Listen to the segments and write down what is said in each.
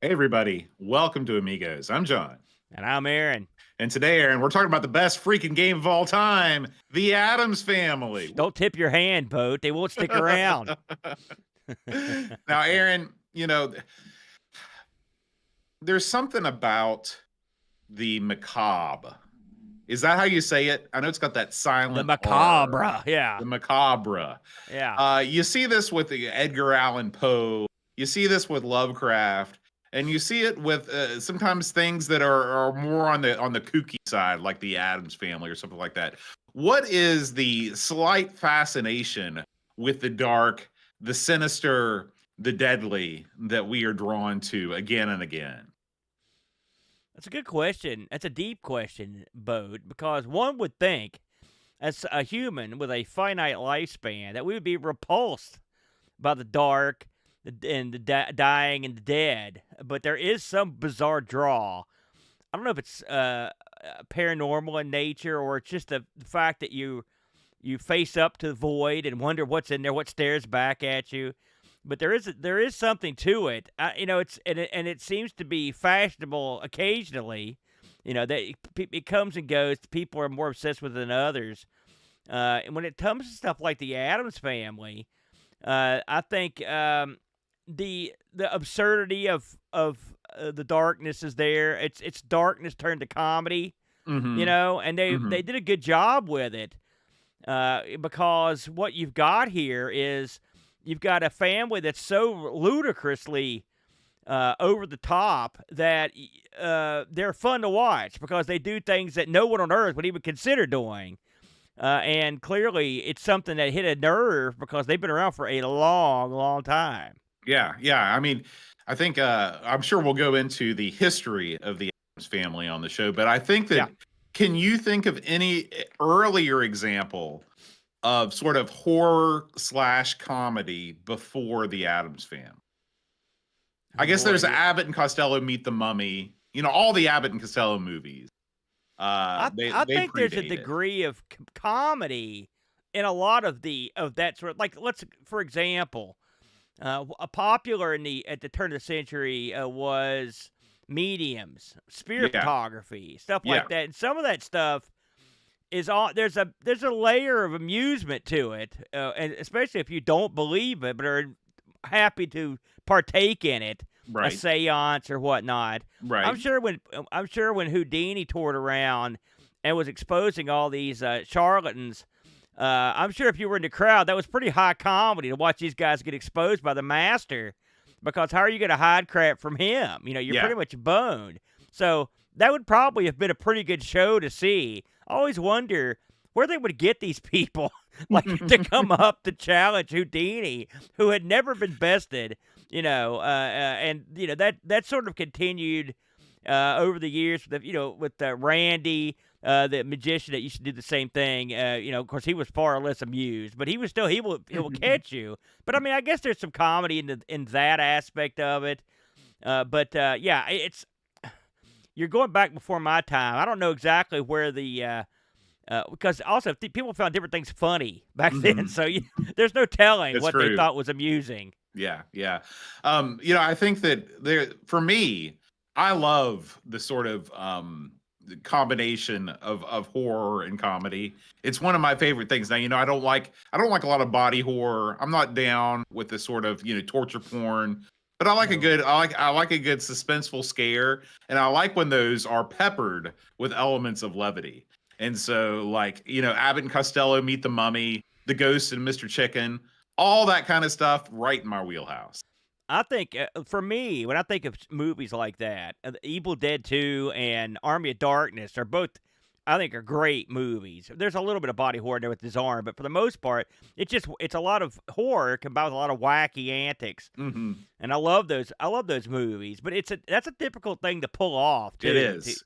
Hey, everybody. Welcome to Amigos. I'm John. And I'm Aaron. And today, Aaron, we're talking about the best freaking game of all time, the Addams Family. Don't tip your hand, boat. They won't stick around. Now, Aaron, there's something about the macabre. Is that how you say it? I know it's got that silent The macabre, R. yeah. The macabre. Yeah. You see this with the Edgar Allan Poe. You see this with Lovecraft. And you see it with sometimes things that are more on the kooky side, like the Addams Family or something like that. What is the slight fascination with the dark, the sinister, the deadly that we are drawn to again and again? That's a good question. That's a deep question, Boat, because one would think, as a human with a finite lifespan, that we would be repulsed by the dark and the dying and the dead. But there is some bizarre draw. I don't know if it's paranormal in nature or it's just the fact that you face up to the void and wonder what's in there, what stares back at you. But there is something to it. It seems to be fashionable occasionally. That it comes and goes. People are more obsessed with it than others. And when it comes to stuff like the Addams Family, I think the absurdity of the darkness is there. It's darkness turned to comedy. Mm-hmm. And they did a good job with it. Because what you've got here is you've got a family that's so ludicrously over the top that they're fun to watch because they do things that no one on earth would even consider doing. And clearly, it's something that hit a nerve because they've been around for a long, long time. Yeah. I mean, I think I'm sure we'll go into the history of the Addams Family on the show, but I think that can you think of any earlier example of sort of horror / comedy before the Addams Family? I guess there's Abbott and Costello Meet the Mummy. All the Abbott and Costello movies. I think there's a degree of comedy in a lot of that sort of, like, for example, a popular at the turn of the century was mediums, spirit photography, stuff like that. And some of that stuff is all there's a layer of amusement to it, and especially if you don't believe it but are happy to partake in it, a seance or whatnot. Right. I'm sure when Houdini toured around and was exposing all these charlatans, I'm sure if you were in the crowd, that was pretty high comedy to watch these guys get exposed by the master. Because how are you going to hide crap from him? You're pretty much boned. So that would probably have been a pretty good show to see. I always wonder where they would get these people to come up to challenge Houdini, who had never been bested. That sort of continued over the years with Randy, the magician that used to do the same thing. Of course, he was far less amused, but he will catch you. But I mean, I guess there's some comedy in that aspect of it. It's you're going back before my time. I don't know exactly where the because also people found different things funny back then, so there's no telling what they thought was amusing. Yeah. I think that for me, I love the sort of combination of horror and comedy. It's one of my favorite things. Now, I don't like a lot of body horror. I'm not down with the sort of torture porn, but I like a good suspenseful scare, and I like when those are peppered with elements of levity. And so, Abbott and Costello Meet the Mummy, The Ghost and Mr. Chicken, all that kind of stuff, right in my wheelhouse. I think, for me, when I think of movies like that, Evil Dead 2 and Army of Darkness are both, I think, are great movies. There's a little bit of body horror there with his arm, but for the most part, it's a lot of horror combined with a lot of wacky antics. Mm-hmm. And I love those movies, but that's a difficult thing to pull off, too. It is.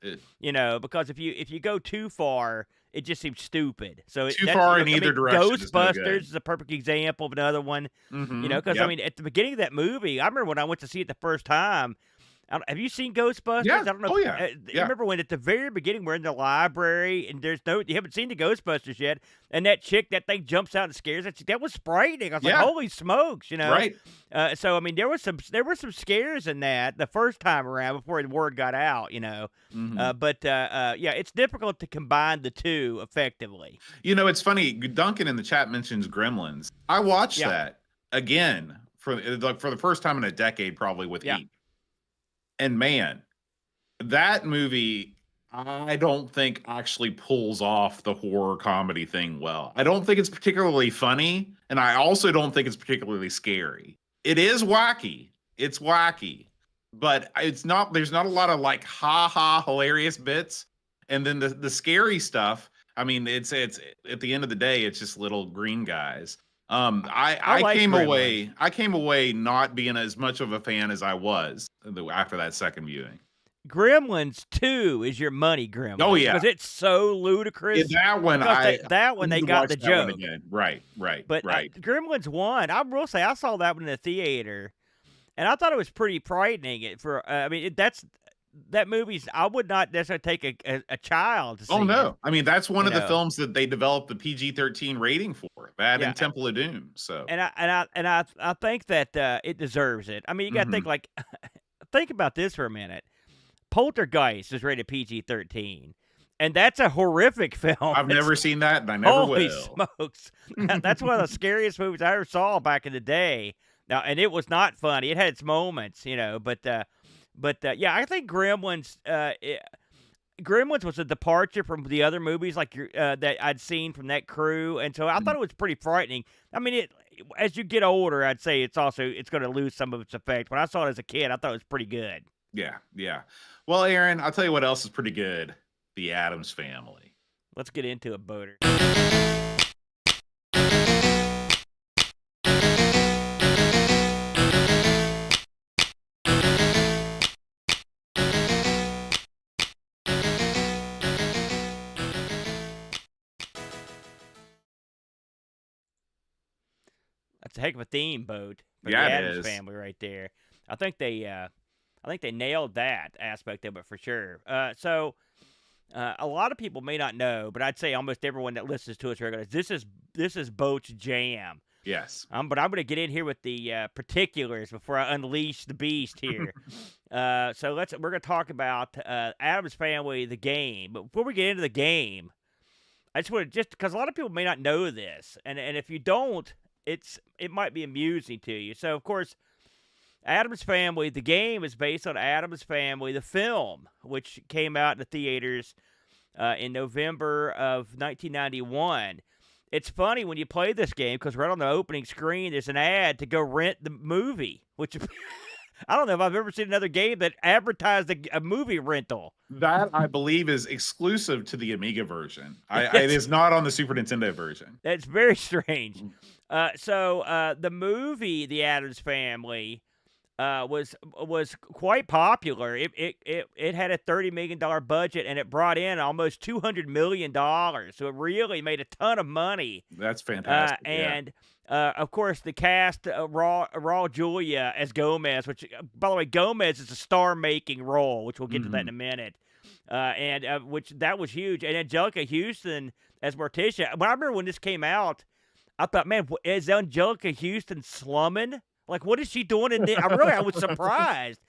Because if you go too far, it just seems stupid. So too far in either direction. Ghostbusters is a perfect example of another one. Mm-hmm. Because I mean, at the beginning of that movie, I remember when I went to see it the first time, Have you seen Ghostbusters? Yeah. I don't know. Oh yeah. You Yeah. remember when at the very beginning we're in the library and you haven't seen the Ghostbusters yet, and that thing jumps out and scares us. That was frightening. I was like, Yeah. holy smokes, you know. Right. So I mean, there were some scares in that the first time around before the word got out, you know. Mhm. Yeah, it's difficult to combine the two effectively. You know, it's funny. Duncan in the chat mentions Gremlins. I watched Yeah, that again for the first time in a decade, probably with yeah. Heat. And man, that movie, I don't think actually pulls off the horror comedy thing well. I don't think it's particularly funny, and I also don't think it's particularly scary. It is wacky. It's wacky, but it's not. There's not a lot of like ha ha hilarious bits, and then the scary stuff. I mean, it's at the end of the day, it's just little green guys. I I like came Gremlins. away not being as much of a fan as I was after that second viewing. Gremlins 2 is your money Oh Gremlins yeah, because it's so ludicrous. that one Because that I one need they to got watch the that one joke. again. Right, right, But right. Gremlins 1, I will say I saw that one in the theater, and I thought it was pretty frightening. I mean, that movie's. I would not necessarily take a child to see Oh it. no, I mean that's one You of the know, films that they developed the PG-13 rating for. That yeah, and Temple of Doom. So, I think that it deserves it. I mean, you got to think mhm. like, think about this for a minute. Poltergeist is rated PG-13, and that's a horrific film. I've never seen that, and I never Holy will. smokes! That's one of the scariest movies I ever saw back in the day. Now, and it was not funny. It had its moments, you know, but yeah, I think Gremlins was a departure from the other movies that I'd seen from that crew, and so I thought Mhm. it was pretty frightening. I mean, as you get older, I'd say it's going to lose some of its effect. When I saw it as a kid, I thought it was pretty good. Yeah, yeah. Well, Aaron, I'll tell you what else is pretty good. The Addams Family. Let's get into it, Boater. That's a heck of a theme, Boat, for the Yeah, it Addams is. family right there. I think they nailed that aspect of it for sure. A lot of people may not know, but I'd say almost everyone that listens to us regularly, this is Boat's jam. Yes. But I'm going to get in here with the particulars before I unleash the beast here. We're going to talk about Addams Family, the game. But before we get into the game, I just want to because a lot of people may not know this, and if you don't, it might be amusing to you. So of course, Addams Family, the game is based on Addams Family, the film, which came out in the theaters in November of 1991. It's funny when you play this game because right on the opening screen there's an ad to go rent the movie, which I don't know if I've ever seen another game that advertised a movie rental. That I believe is exclusive to the Amiga version. It is not on the Super Nintendo version. That's very strange. Mm. The movie The Addams Family was quite popular. It had a $30 million budget and it brought in almost $200 million. So it really made a ton of money. That's fantastic. And of course, the cast, Raul Julia as Gomez, which, by the way, Gomez is a star-making role, which we'll get to that in a minute. Which that was huge. And Angelica Houston as Morticia. When I remember when this came out, I thought, man, is Angelica Houston slumming? Like, what is she doing in this? I was surprised.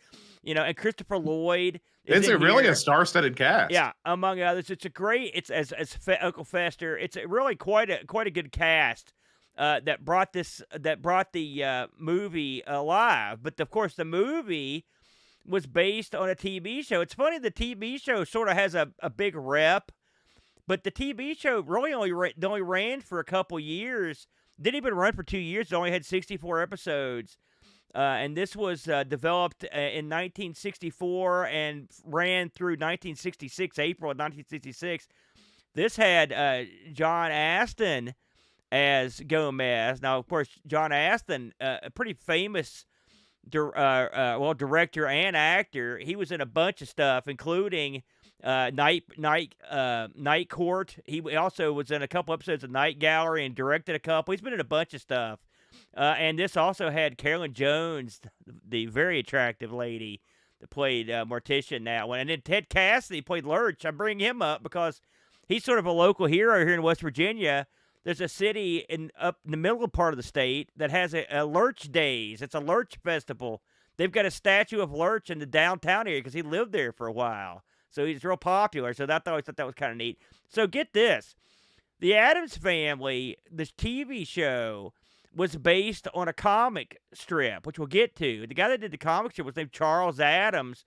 You know, and Christopher Lloyd is really a star-studded cast. Yeah, among others. It's a great. It's as Uncle Fester. It's really quite a good cast that brought the movie alive. But of course, the movie was based on a TV show. It's funny, the TV show sort of has a big rep, but the TV show really only ran for a couple years. Didn't even run for 2 years. It only had 64 episodes. And this was developed in 1964 and ran through 1966, April of 1966. This had John Astin as Gomez. Now, of course, John Astin, a pretty famous director and actor. He was in a bunch of stuff, including Night Court. He also was in a couple episodes of Night Gallery and directed a couple. He's been in a bunch of stuff. And this also had Carolyn Jones, the very attractive lady, that played Morticia in that one. And then Ted Cassidy played Lurch. I bring him up because he's sort of a local hero here in West Virginia. There's a city up in the middle part of the state that has a Lurch Days. It's a Lurch festival. They've got a statue of Lurch in the downtown area because he lived there for a while. So he's real popular. So I always thought that was kind of neat. So get this. The Addams Family, this TV show, was based on a comic strip, which we'll get to. The guy that did the comic strip was named Charles Addams.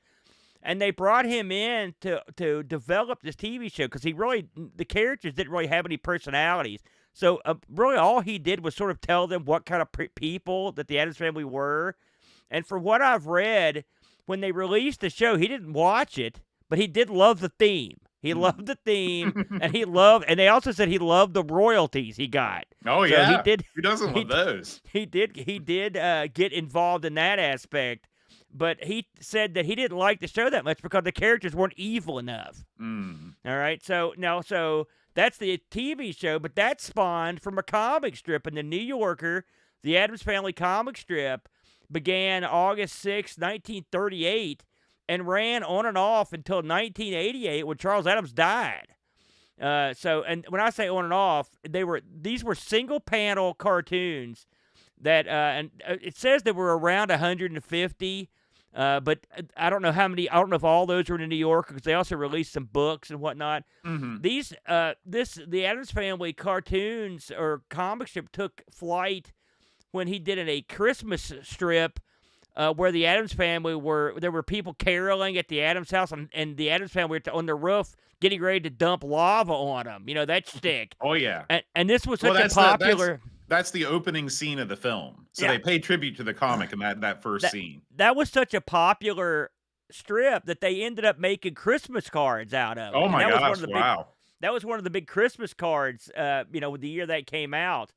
And they brought him in to develop this TV show because the characters didn't really have any personalities. So really all he did was sort of tell them what kind of people that the Addams Family were. And for what I've read, when they released the show, he didn't watch it, but he did love the theme. He loved the theme, and they also said he loved the royalties he got. Oh, so yeah. He did. Who doesn't love those? He did get involved in that aspect, but he said that he didn't like the show that much because the characters weren't evil enough. All right, so that's the TV show, but that spawned from a comic strip in the New Yorker. The Addams Family comic strip began August 6, 1938, and ran on and off until 1988 when Charles Addams died. And when I say on and off, these were single panel cartoons that and it says there were around 150. But I don't know how many. I don't know if all those were in New York because they also released some books and whatnot. The Addams Family cartoons or comic strip took flight when he did a Christmas strip where the Addams Family there were people caroling at the Addams house, and the Addams Family were on the roof getting ready to dump lava on them. You know, that shtick. Oh, yeah. And this was such a popular... That's the opening scene of the film. So they pay tribute to the comic in that first scene. That was such a popular strip that they ended up making Christmas cards out of. Oh, my gosh, wow. That was one of the big Christmas cards, with the year that came out.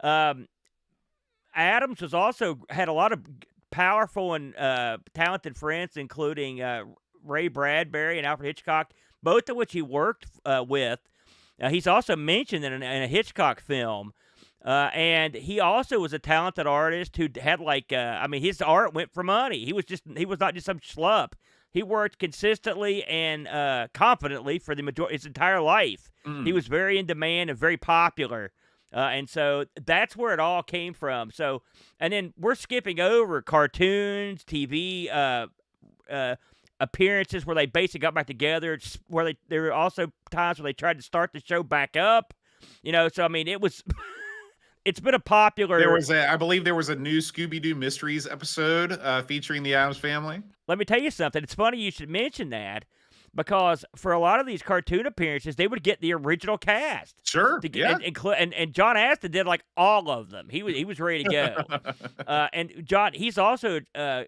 Addams was also had a lot of powerful and talented friends, including Ray Bradbury and Alfred Hitchcock, both of which he worked with. He's also mentioned in a Hitchcock film. And he also was a talented artist who had his art went for money. He was not just some schlup. He worked consistently and confidently for his entire life. He was very in demand and very popular. And so that's where it all came from. So, and then we're skipping over cartoons, TV appearances where they basically got back together. There were also times where they tried to start the show back up. So I mean, it was. It's been a popular... I believe there was a new Scooby-Doo Mysteries episode featuring the Addams Family. Let me tell you something. It's funny you should mention that because for a lot of these cartoon appearances, they would get the original cast. Sure, yeah. And John Astin did like all of them. He was ready to go. And John, he's also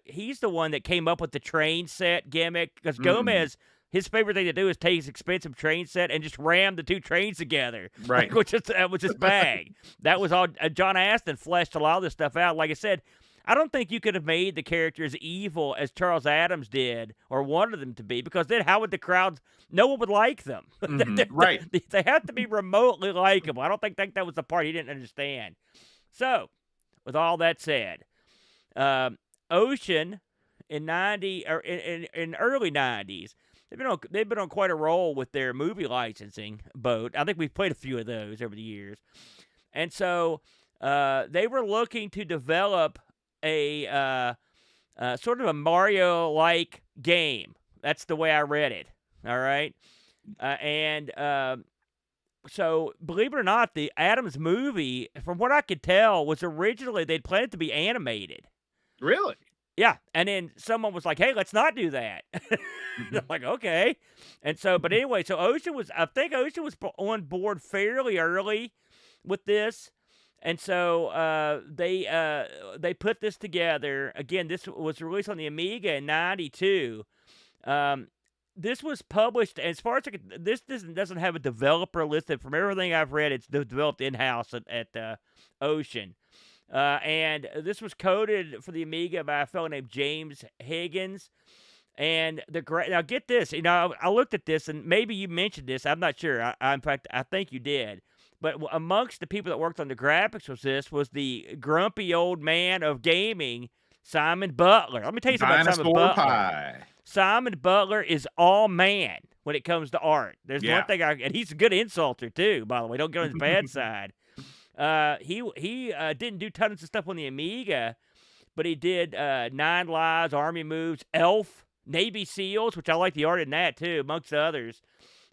he's the one that came up with the train set gimmick because Gomez... His favorite thing to do is take his expensive train set and just ram the two trains together. Right. That was his bag. That was all. John Astin fleshed a lot of this stuff out. Like I said, I don't think you could have made the characters evil as Charles Addams did or wanted them to be because then how would the crowd, no one would like them. Right. They have to be remotely likable. I don't think that was the part he didn't understand. So, with all that said, Ocean in early 90s, They've been on quite a roll with their movie licensing boat. I think we've played a few of those over the years. And so they were looking to develop a sort of a Mario-like game. That's the way I read it. All right? So, believe it or not, the Addams movie, from what I could tell, was originally they'd planned it to be animated. Really? Yeah, and then someone was like, "Hey, let's not do that." Like, okay, and so, but anyway, so I think Ocean was on board fairly early with this, and so they put this together. Again, this was released on the Amiga in '92. This was published, as far as this doesn't have a developer listed. From everything I've read, it's developed in-house at Ocean. And this was coded for the Amiga by a fellow named James Higgins. And now get this, I looked at this, and maybe you mentioned this. I'm not sure. In fact, I think you did. But amongst the people that worked on the graphics was the grumpy old man of gaming, Simon Butler. Let me tell you something about Simon Dinosaur Butler. pie. Simon Butler is all man when it comes to art. There's one Yeah. thing and he's a good insulter too, by the way. Don't get on his bad side. He didn't do tons of stuff on the Amiga, but he did Nine Lives, Army Moves, Elf, Navy SEALs, which I like the art in that too, amongst others.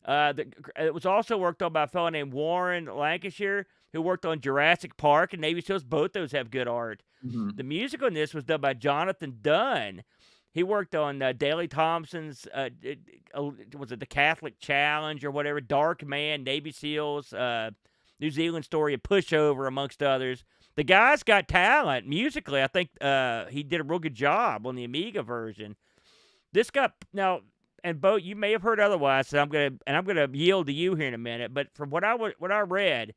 It was also worked on by a fellow named Warren Lancashire, who worked on Jurassic Park and Navy SEALs. Both those have good art. Mhm. The music on this was done by Jonathan Dunn. He worked on Daley Thompson's, was it The Catholic Challenge or whatever, Dark Man, Navy SEALs, New Zealand Story, and Pushover, amongst others. The guy's got talent musically. I think he did a real good job on the Amiga version. This got now, and Bo, you may have heard otherwise. So I'm gonna yield to you here in a minute. But from what I read,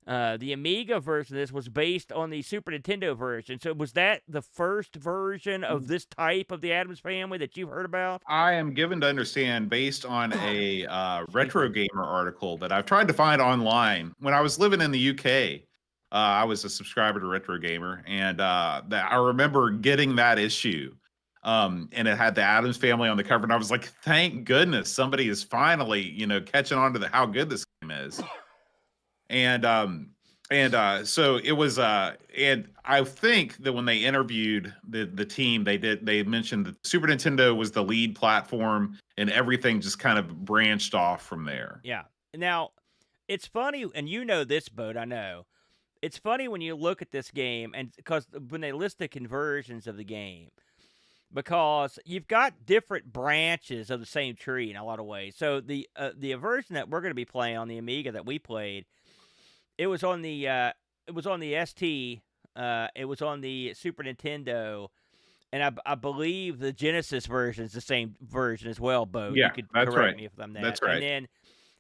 the Amiga version of this was based on the Super Nintendo version. So was that the first version of this type of the Addams Family that you've heard about? I am given to understand, based on a Retro Gamer article that I've tried to find online. When I was living in the UK, I was a subscriber to Retro Gamer, and I remember getting that issue. And it had the Addams Family on the cover, and I was like, "Thank goodness somebody is finally, catching on to how good this game is." So it was and I think that when they interviewed the team, they mentioned that Super Nintendo was the lead platform and everything just kind of branched off from there. Yeah. Now, it's funny, and you know this, Boat, I know. It's funny when you look at this game, and because when they list the conversions of the game, because you've got different branches of the same tree in a lot of ways. So the version that we're going to be playing on the Amiga that we played, it was on the ST, it was on the Super Nintendo, and I believe the Genesis version is the same version as well, Bo. Yeah, You could that's correct right. me if I'm that. That's right.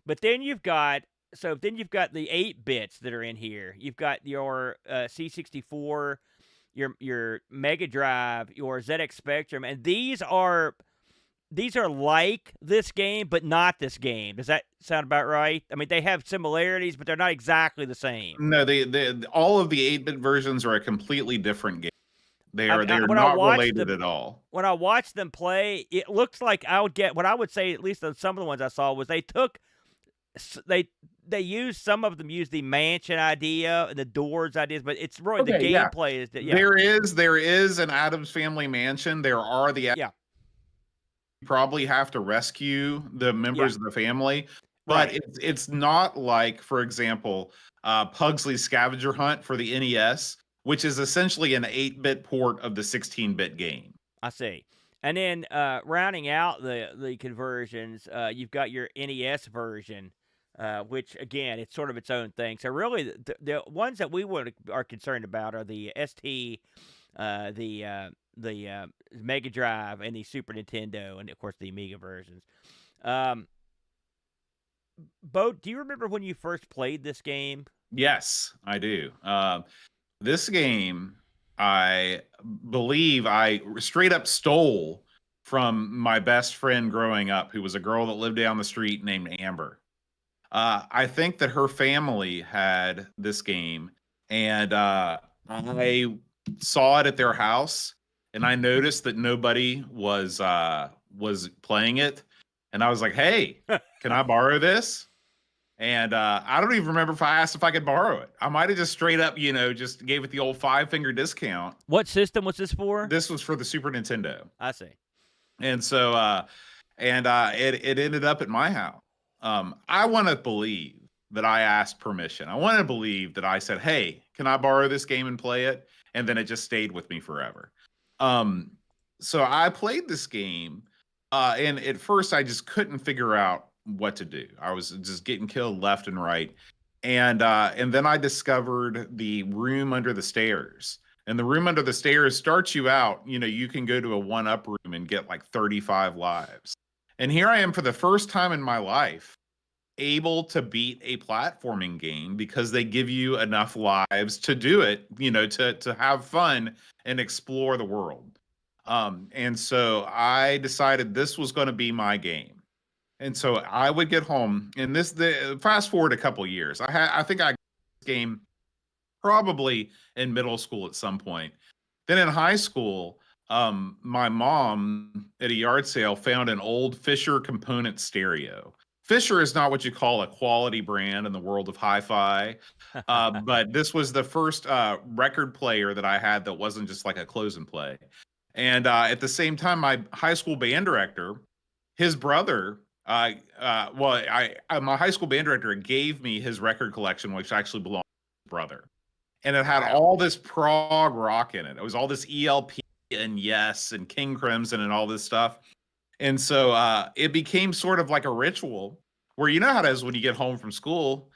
But then you've got the 8 bits that are in here. You've got your C64, your Mega Drive, your ZX Spectrum, and these are like this game, but not this game. Does that sound about right? I mean, they have similarities, but they're not exactly the same. No, all of the 8-bit versions are a completely different game. They are when not related at all. When I watched them play, it looks like I would get what I would say, at least on some of the ones I saw, was they used, some of them used the mansion idea and the doors ideas, but it's really the gameplay is that, yeah. There is an Addams Family mansion. There are the Yeah. You probably have to rescue the members of the family, but Right. it's not like, for example, Pugsley's Scavenger Hunt for the NES, which is essentially an 8-bit port of the 16-bit game. I see. And then rounding out the conversions, you've got your NES version, which again, it's sort of its own thing. So really, the ones that we are concerned about are the ST, the Mega Drive, and the Super Nintendo, and of course the Amiga versions. Bo, do you remember when you first played this game? Yes, I do. This game, I believe I straight up stole from my best friend growing up, who was a girl that lived down the street named Amber. I think that her family had this game, and I saw it at their house, and I noticed that nobody was playing it, and I was like, "Hey, can I borrow this?" And I don't even remember if I asked if I could borrow it. I might have just straight up, just gave it the old 5-finger discount. What system was this for? This was for the Super Nintendo. I see. And so, it ended up at my house. I want to believe that I asked permission. I want to believe that I said, "Hey, can I borrow this game and play it?" And then it just stayed with me forever. So I played this game, and at first I just couldn't figure out what to do. I was just getting killed left and right. And then I discovered the room under the stairs. And the room under the stairs starts you out, you can go to a 1-up room and get like 35 lives. And here I am for the first time in my life able to beat a platforming game because they give you enough lives to do it, to have fun and explore the world. And so I decided this was going to be my game. And so I would get home, and fast forward a couple years. I think I got this game probably in middle school at some point. Then in high school, my mom at a yard sale found an old Fisher component stereo. Fisher is not what you call a quality brand in the world of hi-fi, but this was the first record player that I had that wasn't just like a close and play. And at the same time, my high school band director, his brother, my high school band director gave me his record collection, which actually belonged to his brother, and it had Wow. all this prog rock in it. It was all this ELP and Yes and King Crimson and all this stuff. And so it became sort of like a ritual where you know how it is when you get home from school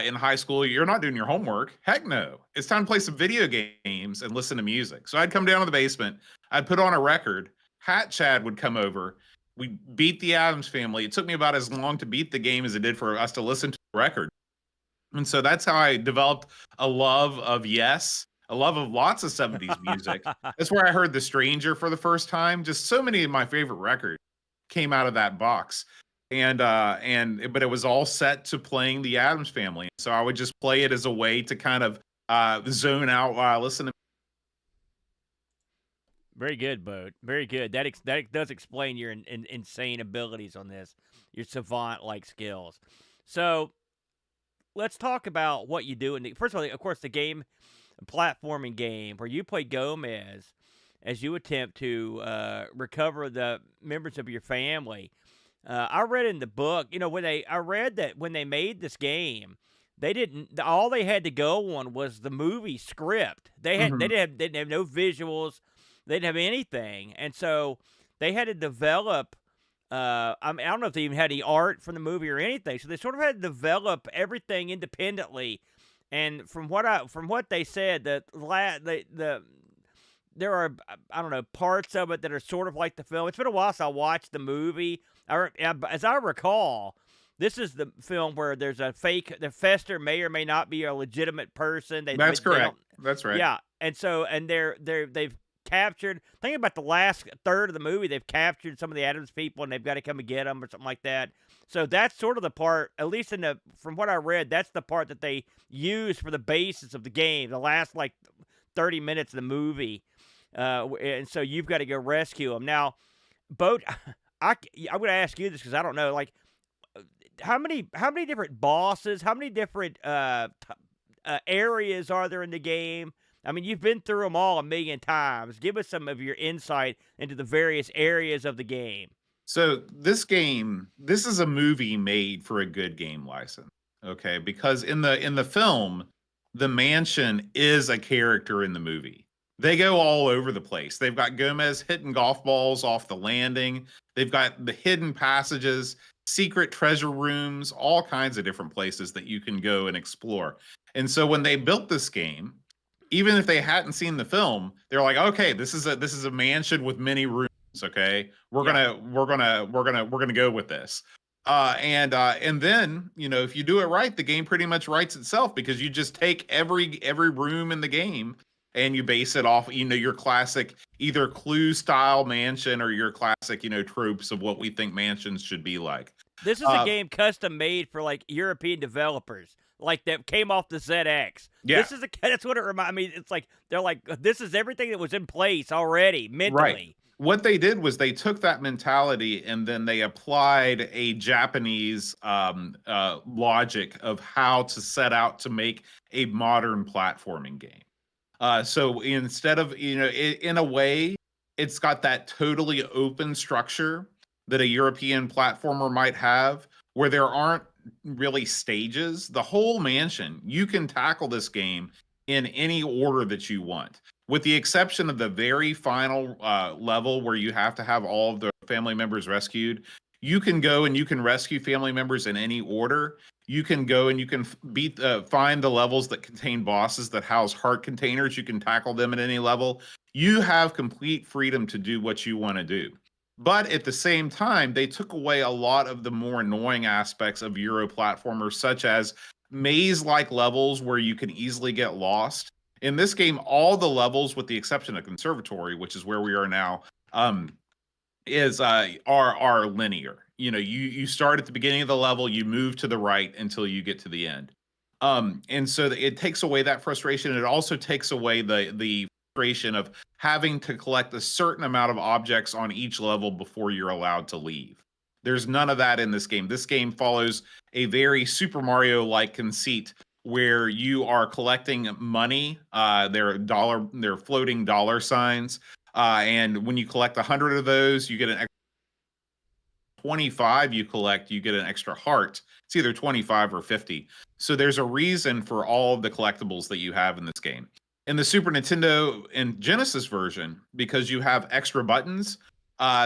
in high school, you're not doing your homework. Heck no. It's time to play some video games and listen to music. So I'd come down to the basement, I'd put on a record. Hat Chad would come over. We beat the Addams Family. It took me about as long to beat the game as it did for us to listen to the record. And so that's how I developed a love of Yes, a love of lots of 70s music. That's where I heard The Stranger for the first time. Just so many of my favorite records came out of that box. But it was all set to playing the Addams Family. So I would just play it as a way to kind of zone out while I listen to. Very good, Boat. Very good. That does explain your insane abilities on this, your savant-like skills. So let's talk about what you do. First of all, of course, the game, a platforming game where you play Gomez as you attempt to recover the members of your family. I read in the book, I read that when they made this game, all they had to go on was the movie script. They didn't have no visuals, they didn't have anything, and so they had to develop. I don't know if they even had any art from the movie or anything, so they sort of had to develop everything independently. And from what they said, there are, I don't know, parts of it that are sort of like the film. It's been a while since I watched the movie. As I recall, this is the film where there's a fake. The Fester may or may not be a legitimate person. That's correct. That's right. Yeah, and so they've captured. Think about the last third of the movie. They've captured some of the Addams people, and they've got to come and get them or something like that. So that's sort of the part, at least from what I read, that's the part that they use for the basis of the game. The last like 30 minutes of the movie. And so you've got to go rescue them. Now, Boat, I'm going to ask you this because I don't know, like, how many different bosses, how many different areas are there in the game? I mean, you've been through them all a million times. Give us some of your insight into the various areas of the game. So this is a movie made for a good game license. Okay, because in the film, the mansion is a character in the movie. They go all over the place. They've got Gomez hitting golf balls off the landing. They've got the hidden passages, secret treasure rooms, all kinds of different places that you can go and explore. And so when they built this game, even if they hadn't seen the film, they're like, okay, this is a mansion with many rooms. Okay, we're gonna go with this. And then if you do it right, the game pretty much writes itself because you just take every room in the game and you base it off your classic either Clue style mansion or your classic tropes of what we think mansions should be like. This is a game custom made for like European developers, like that came off the ZX. Yeah, That's what it reminds me. It's like they're like, this is everything that was in place already mentally. right. What they did was they took that mentality and then they applied a Japanese logic of how to set out to make a modern platforming game. So instead of, in a way, it's got that totally open structure that a European platformer might have, where there aren't really stages. The whole mansion, you can tackle this game in any order that you want, with the exception of the very final level where you have to have all of the family members rescued. You can go and you can rescue family members in any order. You can go and you can find the levels that contain bosses that house heart containers. You can tackle them at any level. You have complete freedom to do what you want to do. But at the same time, they took away a lot of the more annoying aspects of Euro platformers, such as maze-like levels where you can easily get lost. In this game, all the levels, with the exception of Conservatory, which is where we are now, are linear. You start at the beginning of the level, you move to the right until you get to the end. And so it takes away that frustration. It also takes away the frustration of having to collect a certain amount of objects on each level before you're allowed to leave. There's none of that in this game. This game follows a very Super Mario-like conceit where you are collecting money. They're floating dollar signs, and when you collect 100 of those, you get an extra 25 you collect, you get an extra heart. It's either 25 or 50. So there's a reason for all of the collectibles that you have in this game. In the Super Nintendo and Genesis version, because you have extra buttons,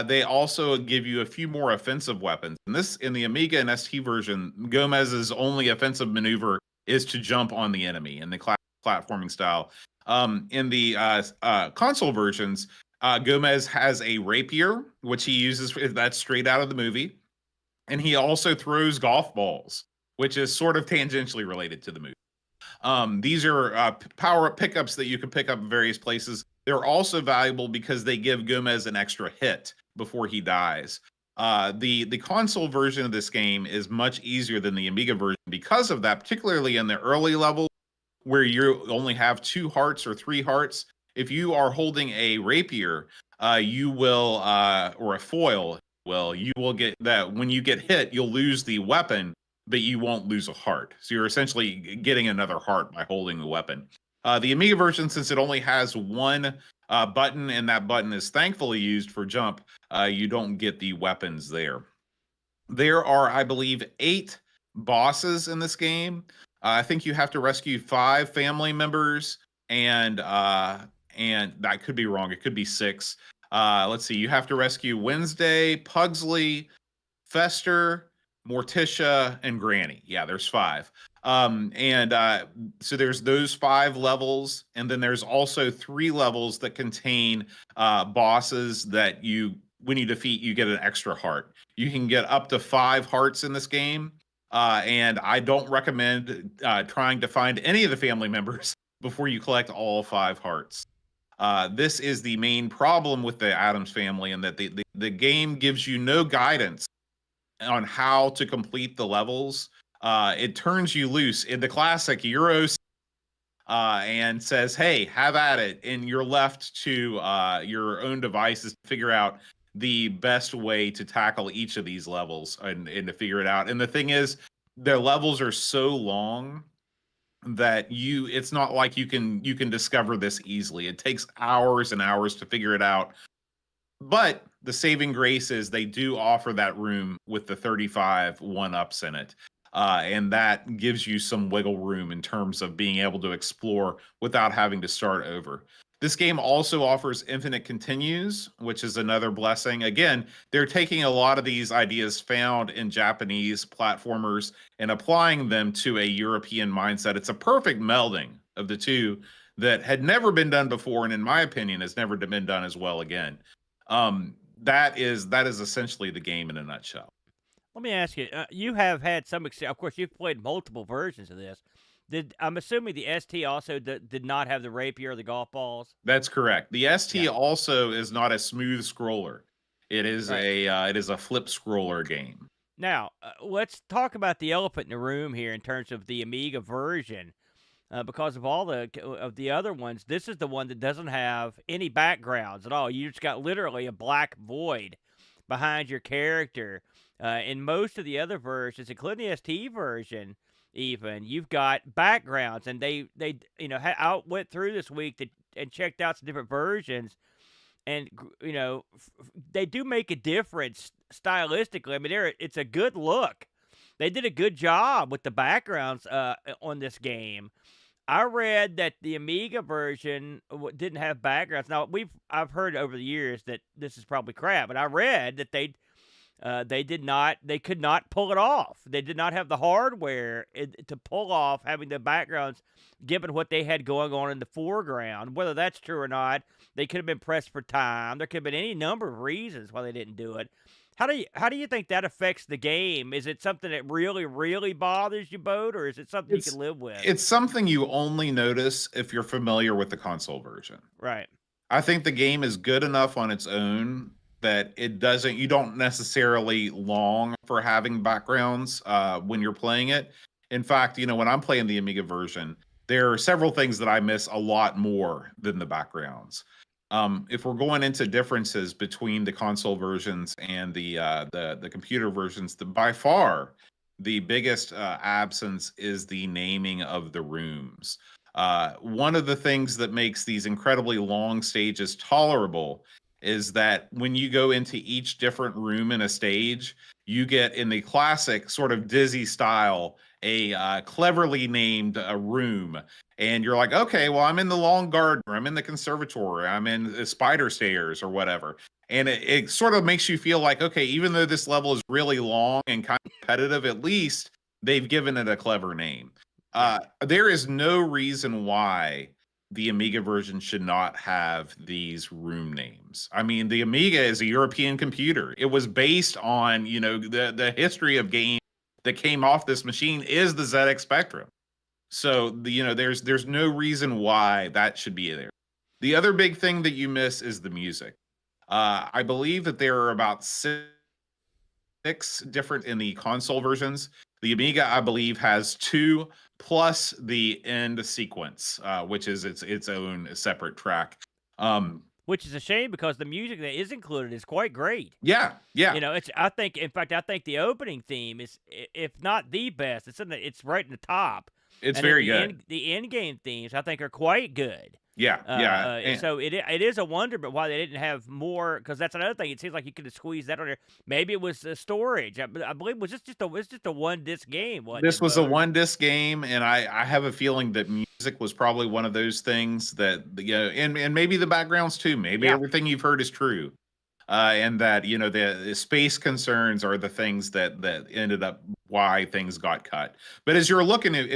they also give you a few more offensive weapons. And this, in the Amiga and ST version, Gomez's only offensive maneuver is to jump on the enemy in the platforming style. In the console versions, Gomez has a rapier, which he uses. That's straight out of the movie. And he also throws golf balls, which is sort of tangentially related to the movie. These are power-up pickups that you can pick up in various places. They're also valuable because they give Gomez an extra hit before he dies. The console version of this game is much easier than the Amiga version because of that, particularly in the early level where you only have 2 hearts or 3 hearts. If you are holding a rapier, you will, or a foil, you will get that when you get hit, you'll lose the weapon, but you won't lose a heart. So you're essentially getting another heart by holding the weapon. The Amiga version, since it only has one button, and that button is thankfully used for jump, you don't get the weapons there. There are, I believe, 8 bosses in this game. I think you have to rescue 5 family members, and I could be wrong. It could be 6. Let's see. You have to rescue Wednesday, Pugsley, Fester, Morticia, and Granny. Yeah, there's 5. So there's those 5 levels, and then there's also 3 levels that contain bosses that when you defeat, you get an extra heart. You can get up to 5 hearts in this game, and I don't recommend trying to find any of the family members before you collect all 5 hearts. This is the main problem with the Addams family, in that the game gives you no guidance on how to complete the levels. It turns you loose in the classic Euro, and says, "Hey, have at it," and you're left to your own devices to figure out the best way to tackle each of these levels and to figure it out. And the thing is, their levels are so long that it's not like you can discover this easily. It takes hours and hours to figure it out. But the saving grace is they do offer that room with the 35 1-ups in it. And that gives you some wiggle room in terms of being able to explore without having to start over. This game also offers infinite continues, which is another blessing. Again, they're taking a lot of these ideas found in Japanese platformers and applying them to a European mindset. It's a perfect melding of the two that had never been done before, and in my opinion, has never been done as well again. That is essentially the game in a nutshell. Let me ask you, you have had some experience. Of course, you've played multiple versions of this. I'm assuming the ST also did not have the rapier or the golf balls? That's correct. The ST Yeah. also is not a smooth scroller. It is Right. it is a flip scroller game. Now, let's talk about the elephant in the room here in terms of the Amiga version. Because of all of the other ones, this is the one that doesn't have any backgrounds at all. You just got literally a black void behind your character. In most of the other versions, including the ST version, even you've got backgrounds, and they I went through this week and checked out some different versions, and they do make a difference stylistically. I mean, it's a good look. They did a good job with the backgrounds on this game. I read that the Amiga version didn't have backgrounds. Now I've heard over the years that this is probably crap, but I read that they could not pull it off. They did not have the hardware to pull off having the backgrounds, given what they had going on in the foreground. Whether that's true or not, they could have been pressed for time. There could have been any number of reasons why they didn't do it. How do you think that affects the game? Is it something that really, really bothers you, Bode, or is it something you can live with? It's something you only notice if you're familiar with the console version. Right. I think the game is good enough on its own that you don't necessarily long for having backgrounds when you're playing it. In fact, when I'm playing the Amiga version, there are several things that I miss a lot more than the backgrounds. If we're going into differences between the console versions and the computer versions, by far the biggest absence is the naming of the rooms. One of the things that makes these incredibly long stages tolerable is that when you go into each different room in a stage, you get in the classic sort of Dizzy style a cleverly named room, and you're like, okay, well, I'm in the long garden, or I'm in the conservatory, I'm in the spider stairs, or whatever. And it sort of makes you feel like, okay, even though this level is really long and kind of repetitive, at least they've given it a clever name. There is no reason why the Amiga version should not have these room names. I mean, the Amiga is a European computer. It was based on, the history of games that came off this machine is the ZX Spectrum. So, there's no reason why that should be there. The other big thing that you miss is the music. I believe that there are about six different in the console versions. The Amiga, I believe, has two plus the end sequence, which is its own separate track. Which is a shame because the music that is included is quite great. Yeah, yeah. I think the opening theme is, if not the best, it's right in the top. It's And very the good. the end game themes I think are quite good. Yeah, yeah. So it is a wonder, but why they didn't have more? Because that's another thing. It seems like you could have squeezed that on there. Maybe it was storage. I believe it was just a one disc game. This was a one disc game, and I have a feeling that music was probably one of those things that, and maybe the backgrounds too. Maybe everything you've heard is true, and that the space concerns are the things that ended up why things got cut. But as we're looking at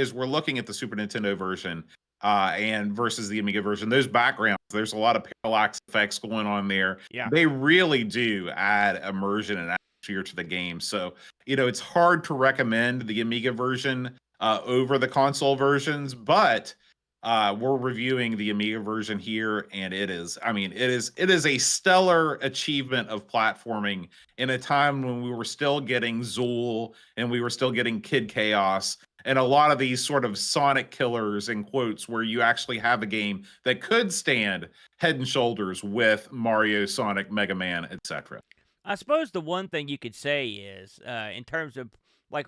the Super Nintendo version, and versus the Amiga version, those backgrounds, there's a lot of parallax effects going on there. Yeah. They really do add immersion and atmosphere to the game. So, it's hard to recommend the Amiga version over the console versions, but we're reviewing the Amiga version here, and it is a stellar achievement of platforming in a time when we were still getting Zool and we were still getting Kid Chaos and a lot of these sort of Sonic killers, in quotes, where you actually have a game that could stand head and shoulders with Mario, Sonic, Mega Man, etc. I suppose the one thing you could say is, in terms of, like,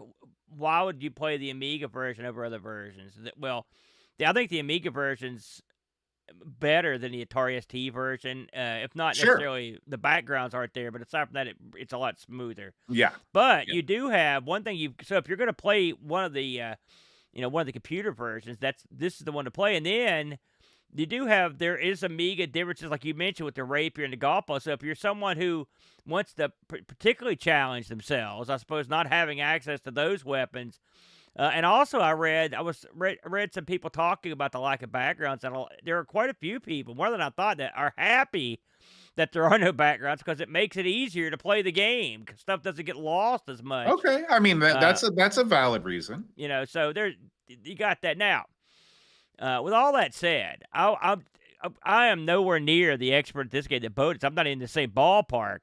why would you play the Amiga version over other versions? Well, I think the Amiga version's better than the Atari ST version, if not necessarily the backgrounds aren't there, but aside from that, it's a lot smoother. Yeah. But you do have one thing so if you're going to play one of the, one of the computer versions, this is the one to play. And then there is Amiga differences, like you mentioned, with the rapier and the golf ball. So if you're someone who wants to particularly challenge themselves, I suppose not having access to those weapons. And also, I read some people talking about the lack of backgrounds, and there are quite a few people, more than I thought, that are happy that there are no backgrounds because it makes it easier to play the game. 'Cause stuff doesn't get lost as much. Okay, I mean that's a valid reason. So you got that now. With all that said, I am nowhere near the expert at this game that Boat is. I'm not in the same ballpark.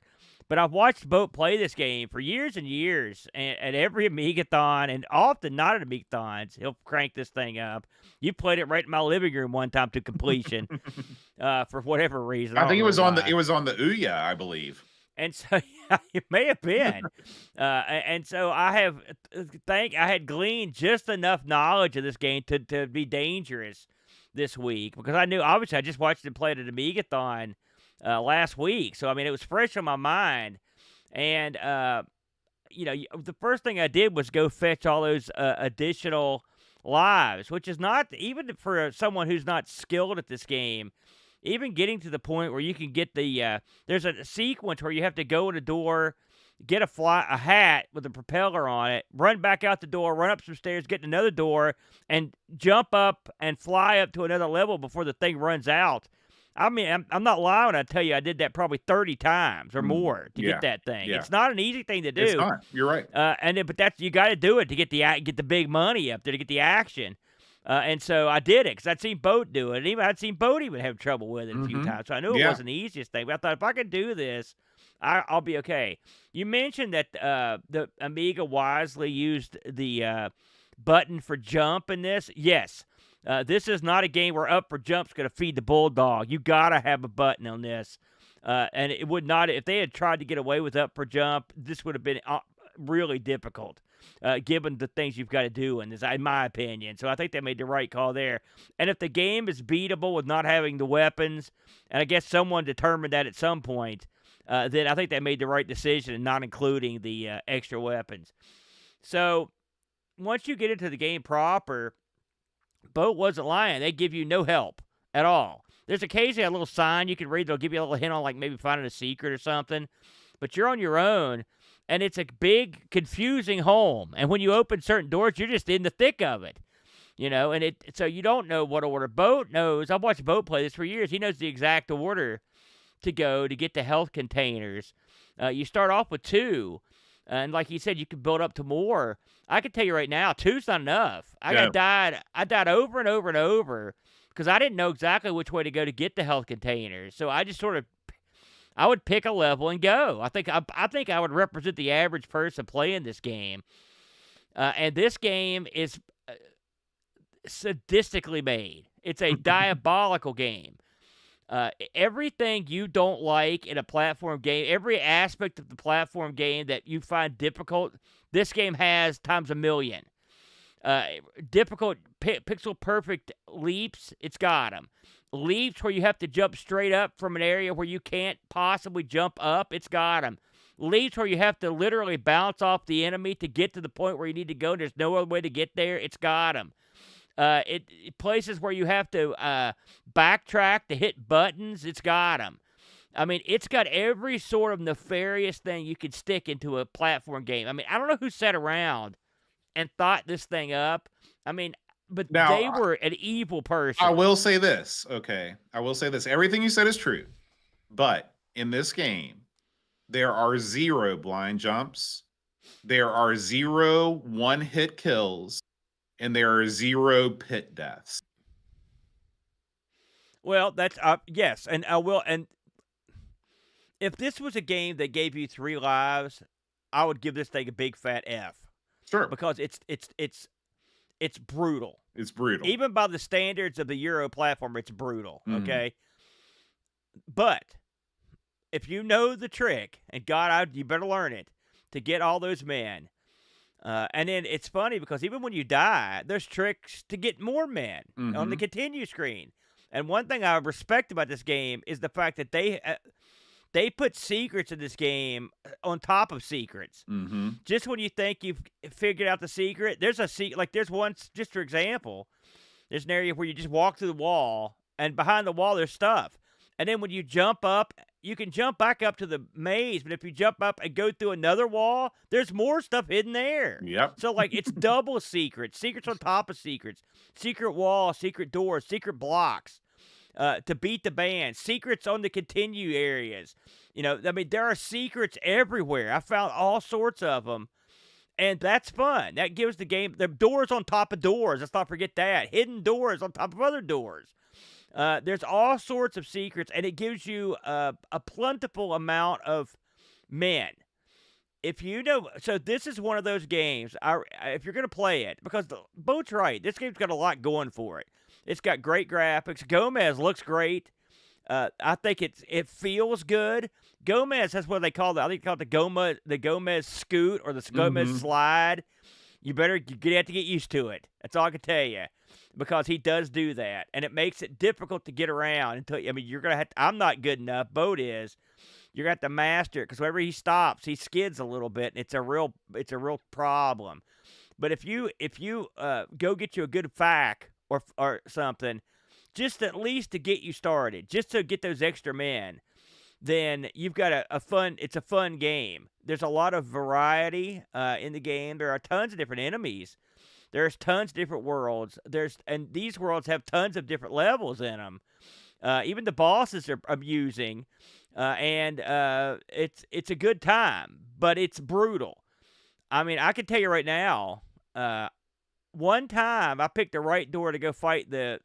But I've watched Boat play this game for years and years, and at every Amigathon, and often not at Amigathons, he'll crank this thing up. You played it right in my living room one time to completion, for whatever reason. I think it was on the Ouya, I believe. And so it may have been, and so I had gleaned just enough knowledge of this game to be dangerous this week, because I knew, obviously I just watched him play it at Amigathon last week. So, I mean, it was fresh on my mind. And, the first thing I did was go fetch all those additional lives, which is not, even for someone who's not skilled at this game, even getting to the point where you can get there's a sequence where you have to go in a door, get a hat with a propeller on it, run back out the door, run up some stairs, get in another door, and jump up and fly up to another level before the thing runs out. I mean, I'm not lying when I tell you I did that probably 30 times or more to get that thing. Yeah. It's not an easy thing to do. It's not. You're right. But you got to do it to get the big money up there, to get the action. And so I did it because I'd seen Boat do it. And even I'd seen Boat even have trouble with it a few times. So I knew it wasn't the easiest thing. But I thought, if I could do this, I'll be okay. You mentioned that the Amiga wisely used the button for jump in this. Yes. This is not a game where up for jump's going to feed the bulldog. You got to have a button on this. And it would not, if they had tried to get away with up for jump, this would have been really difficult, given the things you've got to do in my opinion. So I think they made the right call there. And if the game is beatable with not having the weapons, and I guess someone determined that at some point, then I think they made the right decision in not including the extra weapons. So once you get into the game proper, Boat wasn't lying. They give you no help at all. There's occasionally a little sign you can read. They'll give you a little hint on, like, maybe finding a secret or something. But you're on your own, and it's a big, confusing home. And when you open certain doors, you're just in the thick of it. And so you don't know what order. Boat knows. I've watched Boat play this for years. He knows the exact order to go to get the health containers. You start off with 2. And like you said, you can build up to more. I can tell you right now, 2's not enough. I died over and over and over because I didn't know exactly which way to go to get the health containers. So I just I would pick a level and go. I think I would represent the average person playing this game. And this game is sadistically made. It's a diabolical game. Everything you don't like in a platform game, every aspect of the platform game that you find difficult, this game has times a million. Difficult, pixel perfect leaps, it's got them. Leaps where you have to jump straight up from an area where you can't possibly jump up, it's got them. Leaps where you have to literally bounce off the enemy to get to the point where you need to go, and there's no other way to get there, it's got them. Places where you have to backtrack to hit buttons, it's got them. I mean, it's got every sort of nefarious thing you could stick into a platform game. I mean, I don't know who sat around and thought this thing up. I mean, but now, they were an evil person. I will say this, okay? I will say this. Everything you said is true. But in this game, there are 0 blind jumps. There are 0 one-hit kills. And there are 0 pit deaths. Well, that's yes, and I will. And if this was a game that gave you 3 lives, I would give this thing a big fat F. Sure, because it's brutal. It's brutal, even by the standards of the Euro platform. It's brutal. Okay, but if you know the trick, and God, you better learn it to get all those men. And then it's funny because even when you die, there's tricks to get more men on the continue screen. And one thing I respect about this game is the fact that they put secrets in this game on top of secrets. Just when you think you've figured out the secret, there's a secret. Like there's one, just for example, there's an area where you just walk through the wall, and behind the wall there's stuff. And then when you jump up, you can jump back up to the maze, but if you jump up and go through another wall, there's more stuff hidden there. Yep. So, like, it's double secrets. Secrets on top of secrets. Secret walls, secret doors, secret blocks to beat the band. Secrets on the continue areas. I mean, there are secrets everywhere. I found all sorts of them. And that's fun. That gives the game, the doors on top of doors. Let's not forget that. Hidden doors on top of other doors. There's all sorts of secrets, and it gives you a plentiful amount of men. So this is one of those games, if you're going to play it, because Boat's right, this game's got a lot going for it. It's got great graphics. Gomez looks great. I think it feels good. Gomez, that's what they call it. I think they call it the Gomez scoot or the Gomez slide. You have to get used to it. That's all I can tell you. Because he does do that, and it makes it difficult to get around. You're gonna have to, I'm not good enough. Boat is. You're gonna have to master it because whenever he stops, he skids a little bit, and it's a real problem. But if you go get you a good fac or something, just at least to get you started, just to get those extra men, then you've got it's a fun game. There's a lot of variety in the game. There are tons of different enemies. There's tons of different worlds. And these worlds have tons of different levels in them. Even the bosses are amusing, and it's a good time, but it's brutal. I mean, I can tell you right now. One time I picked the right door to go fight that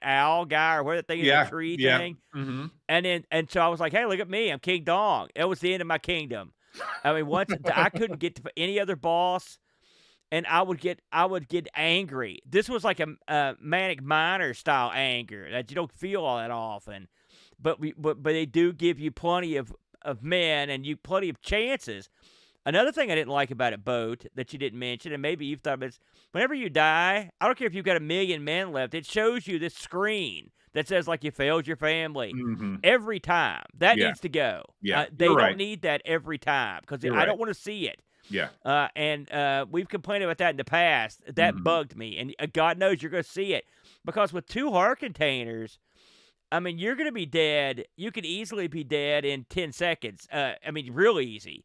owl guy or whatever that thing is, the tree thing. And so I was like, hey, look at me, I'm King Dong. It was the end of my kingdom. I mean, once I couldn't get to any other boss. and I would get angry. This was like a Manic Miner style anger that you don't feel all that often, but they do give you plenty of men and you plenty of chances. Another thing I didn't like about it, Boat, that you didn't mention, and maybe you've thought of it, is whenever you die, I don't care if you've got 1,000,000 men left, it shows you this screen that says, like, you failed your family Mm-hmm. every time. That Yeah. needs to go. Yeah. They You're don't right. need that every time because You're I right. don't want to see it. Yeah. And we've complained about that in the past. That Mhm. bugged me. And God knows you're going to see it because with 2 heart containers, I mean, you're going to be dead. You could easily be dead in 10 seconds. I mean, real easy.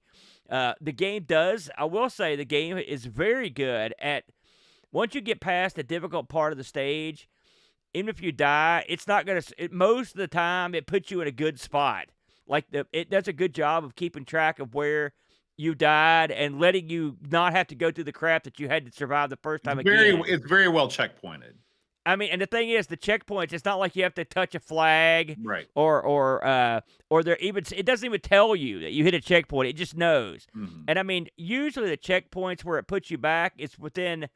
The game does. I will say the game is very good at once you get past the difficult part of the stage, even if you die, it's not going to, most of the time, it puts you in a good spot. Like, it does a good job of keeping track of where you died and letting you not have to go through the crap that you had to survive the first time again. It's very well checkpointed. I mean, and the thing is, the checkpoints, it's not like you have to touch a flag Right. or there even, it doesn't even tell you that you hit a checkpoint. It just knows. Mhm. And I mean, usually the checkpoints where it puts you back, it's within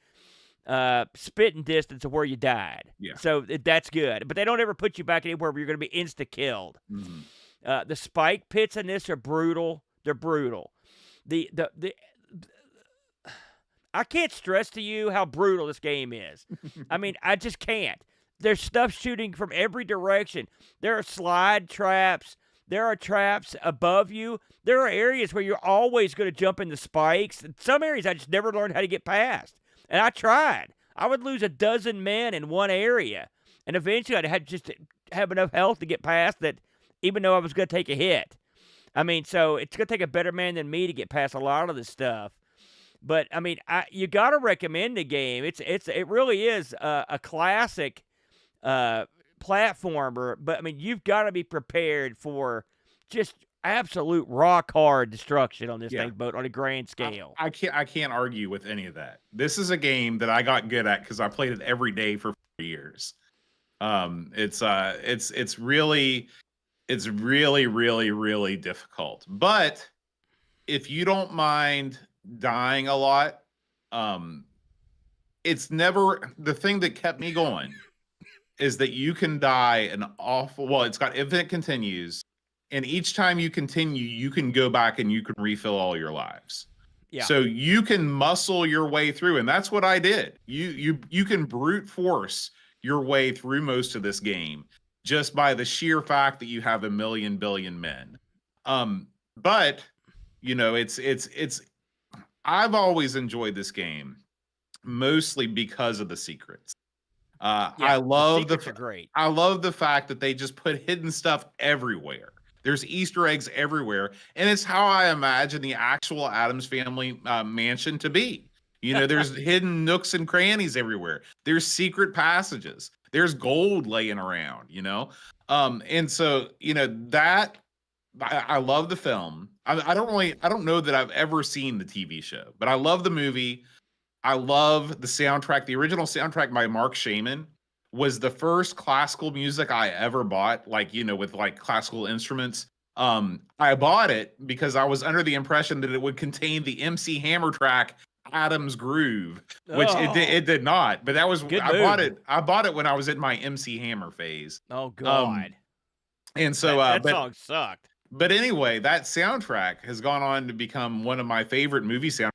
spitting distance of where you died. Yeah. So that's good. But they don't ever put you back anywhere where you're going to be insta-killed. Mhm. The spike pits in this are brutal. They're brutal. The I can't stress to you how brutal this game is. I mean, I just can't. There's stuff shooting from every direction. There are slide traps. There are traps above you. There are areas where you're always going to jump into spikes. In some areas I just never learned how to get past. And I tried. I would lose 12 men in one area. And eventually I'd have enough health to get past that, even though I was going to take a hit. I mean, so it's going to take a better man than me to get past a lot of this stuff. But I mean, you got to recommend the game. It really is a classic platformer. But I mean, you've got to be prepared for just absolute rock hard destruction on this thing, Boat, on a grand scale. I can't argue with any of that. This is a game that I got good at because I played it every day for 4 years. It's really really difficult. But if you don't mind dying a lot, it's never the thing that kept me going is that you can die an awful well, it's got infinite continues, and each time you continue, you can go back and you can refill all your lives. Yeah. So you can muscle your way through, and that's what I did. You can brute force your way through most of this game just by the sheer fact that you have 1,000,000 billion men. But you know, it's I've always enjoyed this game mostly because of the secrets. I love the secrets are great. I love the fact that they just put hidden stuff everywhere. There's Easter eggs everywhere, and it's how I imagine the actual Addams Family mansion to be. You know, there's hidden nooks and crannies everywhere. There's secret passages. There's gold laying around, you know? And so, you know, that I love the film. I don't know that I've ever seen the TV show, but I love the movie. I love the soundtrack. The original soundtrack by Mark Shaman was the first classical music I ever bought, like, you know, with like classical instruments. I bought it because I was under the impression that it would contain the MC Hammer track Addams Groove, which it did not. But that was I bought it when I was in my MC Hammer phase. Oh God. And so that song sucked. But anyway, that soundtrack has gone on to become one of my favorite movie soundtracks.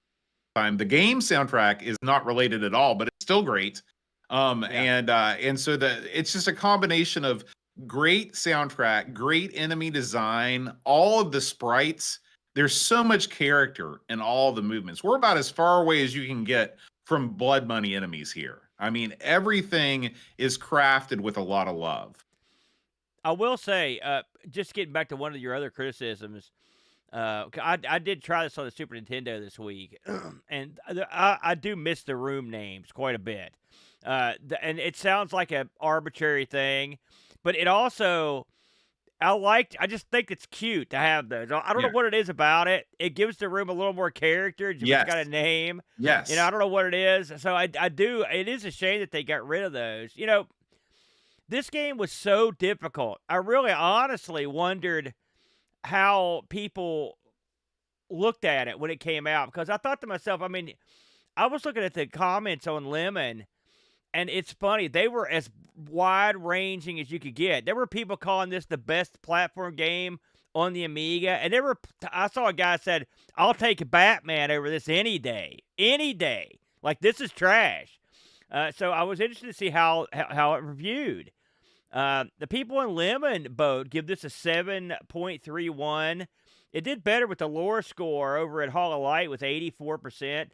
The game soundtrack is not related at all, but it's still great. And so it's just a combination of great soundtrack, great enemy design, all of the sprites. There's so much character in all the movements. We're about as far away as you can get from blood money enemies here. I mean, everything is crafted with a lot of love. I will say, just getting back to one of your other criticisms, I did try this on the Super Nintendo this week, and I do miss the room names quite a bit. And it sounds like an arbitrary thing, but it also, I just think it's cute to have those. I don't know what it is about it. It gives the room a little more character. It's got a name. Yes. You know, I don't know what it is. So I do, it is a shame that they got rid of those. You know, this game was so difficult. I really honestly wondered how people looked at it when it came out, because I thought to myself, I mean, I was looking at the comments on Lemon, and it's funny. They were as wide ranging as you could get. There were people calling this the best platform game on the Amiga, and I saw a guy said, "I'll take Batman over this any day, any day." Like this is trash. So I was interested to see how it reviewed. The people in Lemon boat give this a 7.31. It did better with the lore score over at Hall of Light with 84%.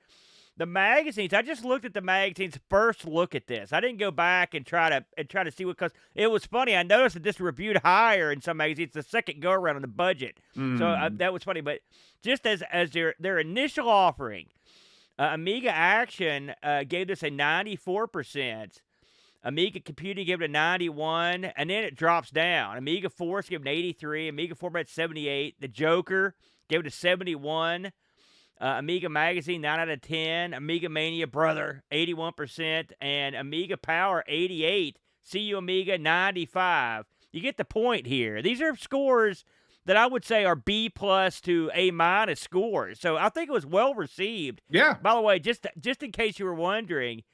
The magazines, I just looked at the magazines first look at this. I didn't go back and try to see what, because it was funny. I noticed that this reviewed higher in some magazines the second go around on the budget. So that was funny. But just as their initial offering, Amiga Action gave this a 94%. Amiga Computing gave it a 91, and then it drops down. Amiga Force gave it an 83. Amiga Format 78. The Joker gave it a 71. Amiga Magazine, 9 out of 10. Amiga Mania Brother, 81%. And Amiga Power, 88. CU Amiga, 95. You get the point here. These are scores that I would say are B+ to A- scores. So I think it was well received. Yeah. By the way, just in case you were wondering,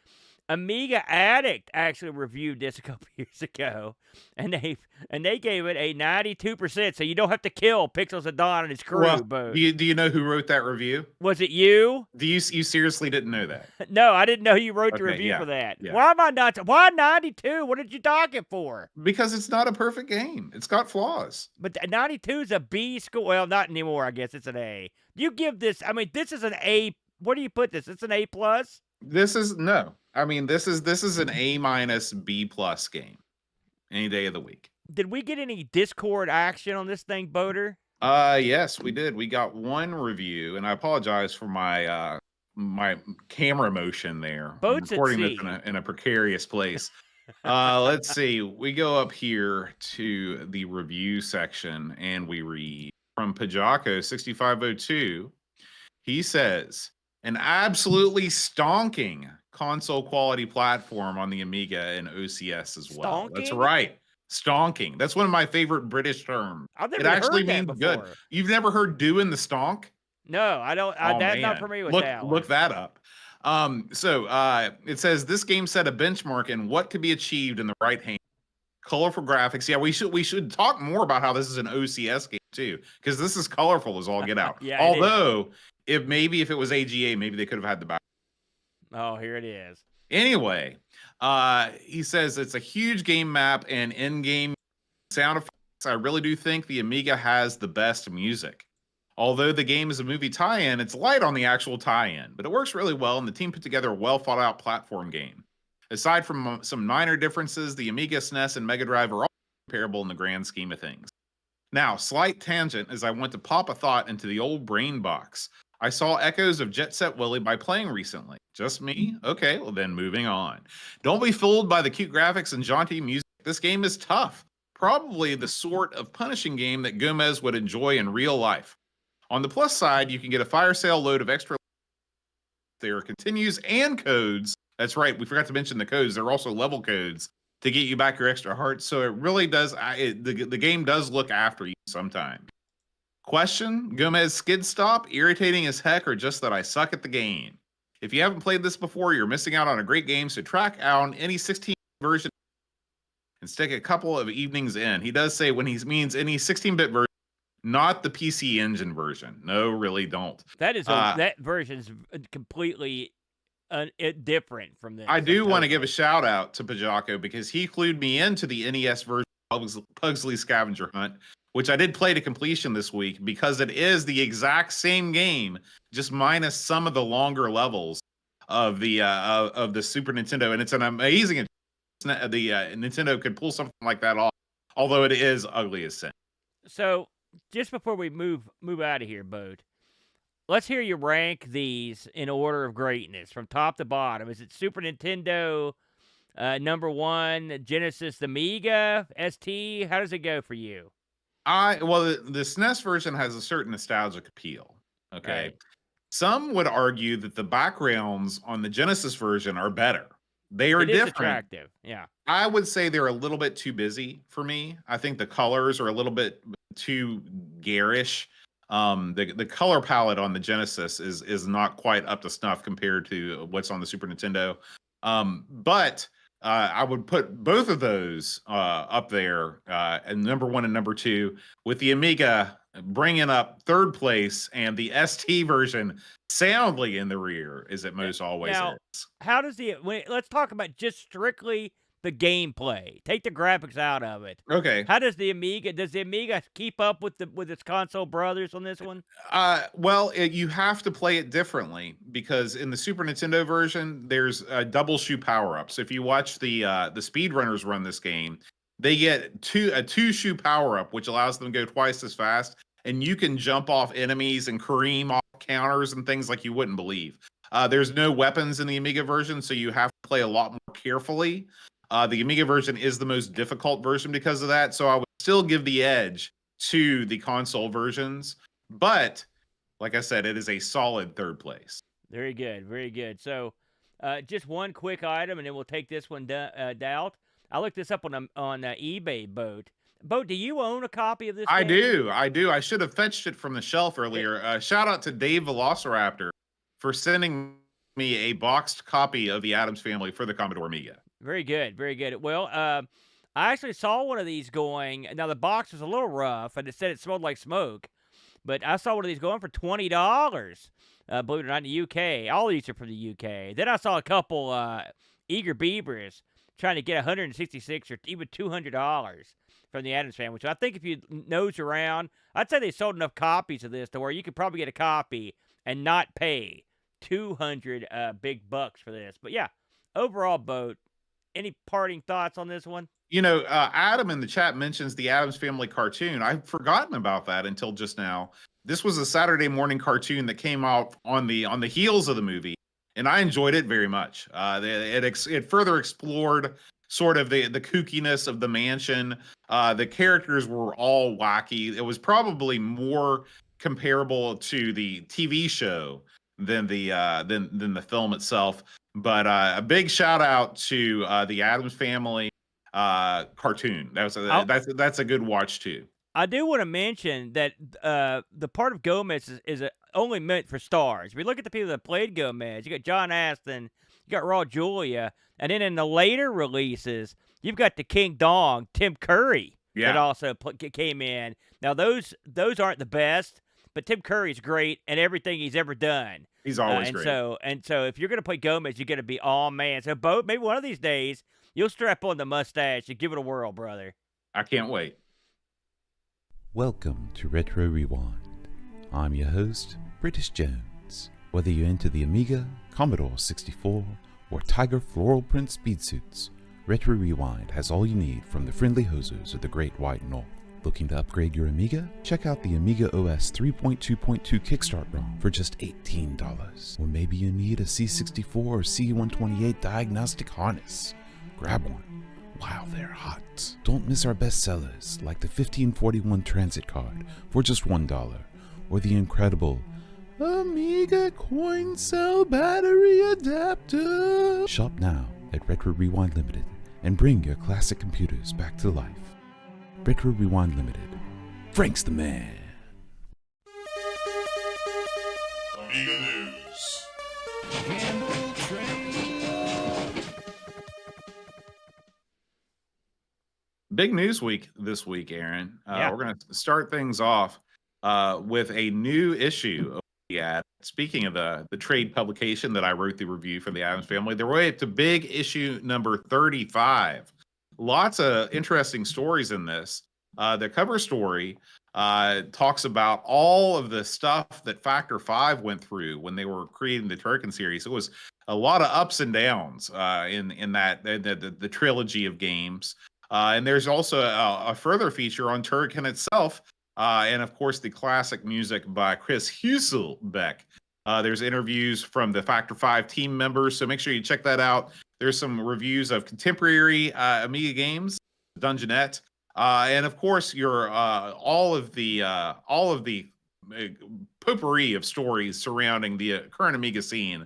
Amiga Addict actually reviewed this a couple years ago, and they gave it a 92%. So you don't have to kill Pixels of Dawn and his crew. Well, Bo. do you know who wrote that review? Was it you? Do you seriously didn't know that? No, I didn't know you wrote the Okay, review yeah, for that. yeah. Why am I not? Why 92? What did you dock it for? Because it's not a perfect game. It's got flaws. But 92 is a B score. Well, not anymore. I guess it's an A. You give this. I mean, this is an A. Where do you put this? It's an A+. This is no. I mean, this is an A- B+ game. Any day of the week. Did we get any Discord action on this thing, Boater? Yes, we did. We got one review, and I apologize for my my camera motion there. I'm Boats at recording sea. this in a precarious place. Let's see. We go up here to the review section, and we read from Pajako 6502. He says, an absolutely stonking console quality platform on the Amiga and OCS as well. That's Stonking? right. Stonking. That's one of my favorite British terms. I've never It actually heard that means before. good. You've never heard doing the stonk? No, I don't. Oh, That's not man. familiar with look, that one. Look that up. It says this game set a benchmark in what could be achieved in the right hand. Colorful graphics. Yeah, we should talk more about how this is an OCS game too, because this is colorful as all get out. Yeah, although if it was AGA, maybe they could have had the back. Oh, here it is. Anyway, he says it's a huge game map and in-game sound effects. I really do think the Amiga has the best music. Although the game is a movie tie-in, it's light on the actual tie-in, but it works really well, and the team put together a well-thought-out platform game. Aside from some minor differences, the Amiga, SNES, and Mega Drive are all comparable in the grand scheme of things. Now, slight tangent as I went to pop a thought into the old brain box. I saw echoes of Jet Set Willy by playing recently. Just me? Okay, well then moving on. Don't be fooled by the cute graphics and jaunty music. This game is tough. Probably the sort of punishing game that Gomez would enjoy in real life. On the plus side, you can get a fire sale load of extra. There are continues and codes. That's right, we forgot to mention the codes. There are also level codes to get you back your extra hearts. So it really does, the game does look after you sometimes. Question, Gomez skid stop, irritating as heck, or just that I suck at the game? If you haven't played this before, you're missing out on a great game, so track out any 16 version and stick a couple of evenings in. He does say when he means any 16-bit version, not the PC Engine version. No, really don't. That is that version's completely different from this. I do want to give a shout out to Pajako because he clued me into the NES version of Pugsley Scavenger Hunt, which I did play to completion this week because it is the exact same game, just minus some of the longer levels of the Super Nintendo, and it's an amazing. The Nintendo could pull something like that off, although it is ugly as sin. So, just before we move out of here, Bode, let's hear you rank these in order of greatness from top to bottom. Is it Super Nintendo number 1, Genesis, Amiga, ST? How does it go for you? Well, the SNES version has a certain nostalgic appeal. Okay. Right. Some would argue that the backgrounds on the Genesis version are better. They are It is different. attractive. Yeah. I would say they're a little bit too busy for me. I think the colors are a little bit too garish. The color palette on the Genesis is not quite up to snuff compared to what's on the Super Nintendo. But I would put both of those up there, and number 1 and number 2, with the Amiga bringing up third place and the ST version soundly in the rear, as it most always Now, is. how does let's talk about just strictly the gameplay. Take the graphics out of it. Okay. How does the Amiga keep up with its console brothers on this one? Well, you have to play it differently because in the Super Nintendo version, there's a double shoe power up. So if you watch the speedrunners run this game, they get a two shoe power up, which allows them to go twice as fast, and you can jump off enemies and cream off counters and things like you wouldn't believe. There's no weapons in the Amiga version, so you have to play a lot more carefully. The Amiga version is the most difficult version because of that, so I would still give the edge to the console versions. But like I said, it is a solid third place. Very good, very good. So, just one quick item, and then we'll take this one out. I looked this up on eBay. Boat, do you own a copy of this? I game? do. I should have fetched it from the shelf earlier. Shout out to Dave Velociraptor for sending me a boxed copy of the Addams Family for the Commodore Amiga. Very good, very good. Well, I actually saw one of these going. Now the box was a little rough, and it said it smelled like smoke. But I saw one of these going for $20. Believe it or not, in the UK. All these are from the UK. Then I saw a couple eager beavers trying to get $166 or even $200 from the Addams Family. So I think if you nose around, I'd say they sold enough copies of this to where you could probably get a copy and not pay 200 big bucks for this. But yeah, overall, Boat, any parting thoughts on this one? You know, Adam in the chat mentions the Addams Family cartoon. I've forgotten about that until just now. This was a Saturday morning cartoon that came out on the heels of the movie, and I enjoyed it very much. It further explored sort of the kookiness of the mansion. The characters were all wacky. It was probably more comparable to the TV show than the film itself. But a big shout out to the Addams Family cartoon. That's a good watch too. I do want to mention that the part of Gomez is only meant for stars. If you look at the people that played Gomez, you got John Aston, you got Raw Julia, and then in the later releases, you've got the King Dong, Tim Curry, that also came in. Now those aren't the best, but Tim Curry's great in everything he's ever done. He's always great. So if you're gonna play Gomez, you're gonna be all man. So Bo, maybe one of these days you'll strap on the mustache and give it a whirl, brother. I can't wait. Welcome to Retro Rewind. I'm your host, British Jones. Whether you're into the Amiga, Commodore 64, or Tiger floral print speed suits, Retro Rewind has all you need from the friendly hosers of the Great White North. Looking to upgrade your Amiga? Check out the Amiga OS 3.2.2 Kickstart ROM for just $18. Or maybe you need a C64 or C128 diagnostic harness. Grab one while they're hot. Don't miss our best sellers like the 1541 Transit Card for just $1, or the incredible Amiga Coin Cell Battery Adapter. Shop now at Retro Rewind Limited and bring your classic computers back to life. Retro Rewind Limited. Frank's the man. Amiga News. Big news week this week, Aaron. Yeah. We're going to start things off with a new issue of the ad. Speaking of the trade publication that I wrote the review for the Addams Family, they're way up to big issue number 35. Lots of interesting stories in this. The cover story talks about all of the stuff that Factor 5 went through when they were creating the Turrican series. It was a lot of ups and downs in that the trilogy of games. And there's also a further feature on Turrican itself, and of course the classic music by Chris Husselbeck. There's interviews from the Factor 5 team members, so make sure you check that out. There's some reviews of contemporary Amiga games, Dungeonette, and of course your all of the potpourri of stories surrounding the current Amiga scene,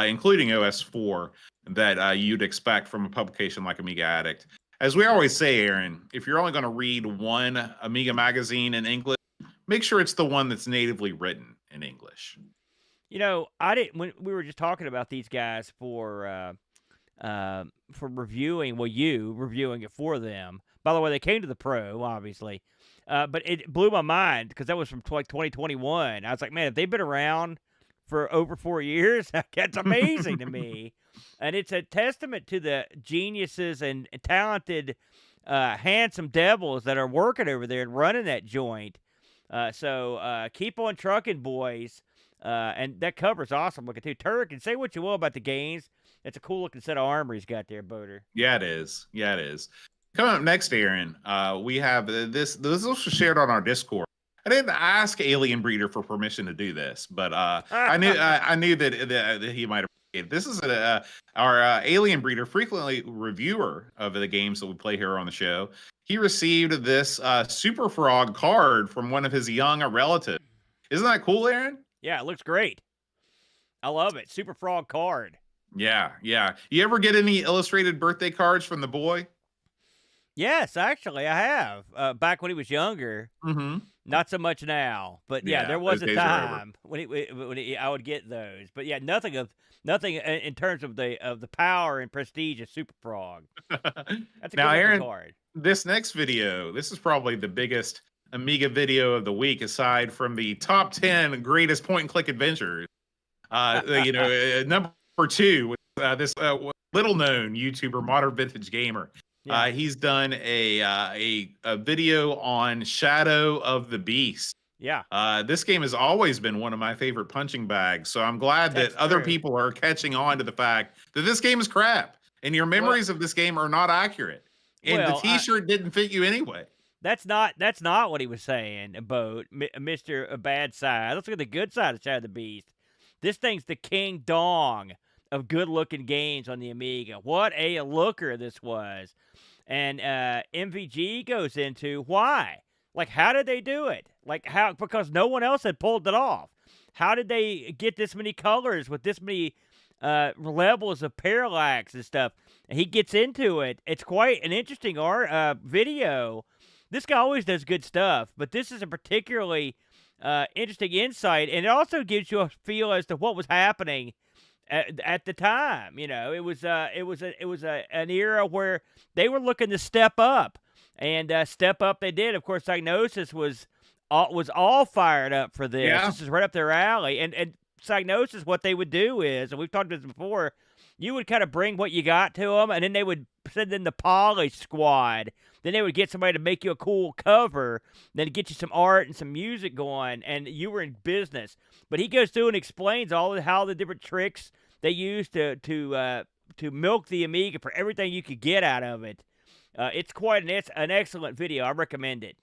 including OS4, that you'd expect from a publication like Amiga Addict. As we always say, Aaron, if you're only going to read one Amiga magazine in English, make sure it's the one that's natively written in English. You know, I didn't. When we were just talking about these guys for reviewing, well, you reviewing it for them. By the way, they came to the Pro, obviously, but it blew my mind because that was from like 2021. I was like, man, if they've been around for over 4 years, that's amazing to me. And it's a testament to the geniuses and talented, handsome devils that are working over there and running that joint. So keep on trucking, boys. And that cover's awesome looking too. Turk, and say what you will about the games. It's a cool looking set of armor he's got there, Boater. Yeah, it is. Yeah, it is. Coming up next, Aaron, we have this. This was shared on our Discord. I didn't ask Alien Breeder for permission to do this, but I knew that he might appreciate it. This is our Alien Breeder, frequently reviewer of the games that we play here on the show. He received this Super Frog card from one of his young relatives. Isn't that cool, Aaron? Yeah, it looks great. I love it. Super Frog card. Yeah, yeah. You ever get any illustrated birthday cards from the boy? Yes, actually, I have. Back when he was younger. Mm-hmm. Not so much now, but yeah, there was those a days are over. time when I would get those. But yeah, nothing in terms of the power and prestige of Super Frog. That's a Now, good Aaron, card. this next video, this is probably the biggest Amiga video of the week, aside from the top 10 greatest point-and-click adventures. Number 2 with this little-known YouTuber, Modern Vintage Gamer. Yeah. He's done a video on Shadow of the Beast. Yeah. This game has always been one of my favorite punching bags, so I'm glad that other people are catching on to the fact that this game is crap, and your memories of this game are not accurate. And the T-shirt didn't fit you anyway. That's not what he was saying about Mr. Bad Side. Let's look at the good side of Shadow of the Beast. This thing's the king dong of good-looking games on the Amiga. What a looker this was. And MVG goes into why. Like, how did they do it? Like, how? Because no one else had pulled it off. How did they get this many colors with this many levels of parallax and stuff? And he gets into it. It's quite an interesting video. This guy always does good stuff, but this is a particularly interesting insight, and it also gives you a feel as to what was happening at the time. You know, it was an era where they were looking to step up, and step up they did. Of course, Psygnosis was all fired up for this. Yeah. This is right up their alley. And Psygnosis, what they would do is, and we've talked about this before, you would kind of bring what you got to them, and then they would send in the polish squad. Then they would get somebody to make you a cool cover, then get you some art and some music going, and you were in business. But he goes through and explains how the different tricks they used to milk the Amiga for everything you could get out of it. It's quite an excellent video. I recommend it.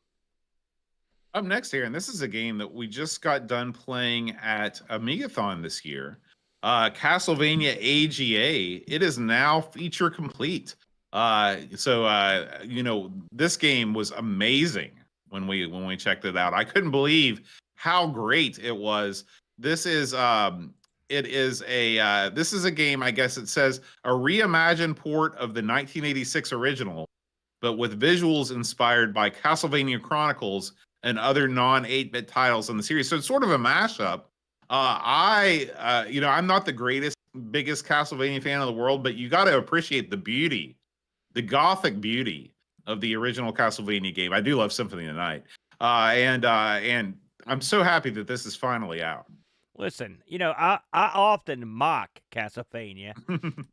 Up next here, and this is a game that we just got done playing at Amigathon this year. Castlevania AGA. It is now feature complete. This game was amazing when we checked it out. I couldn't believe how great it was. This is a game, I guess it says, a reimagined port of the 1986 original, but with visuals inspired by Castlevania Chronicles and other non-8-bit titles in the series. So it's sort of a mashup. I'm not the biggest Castlevania fan of the world, but you got to appreciate the beauty, the gothic beauty of the original Castlevania game. I do love Symphony of the Night. And I'm so happy that this is finally out. Listen, I often mock Castlevania,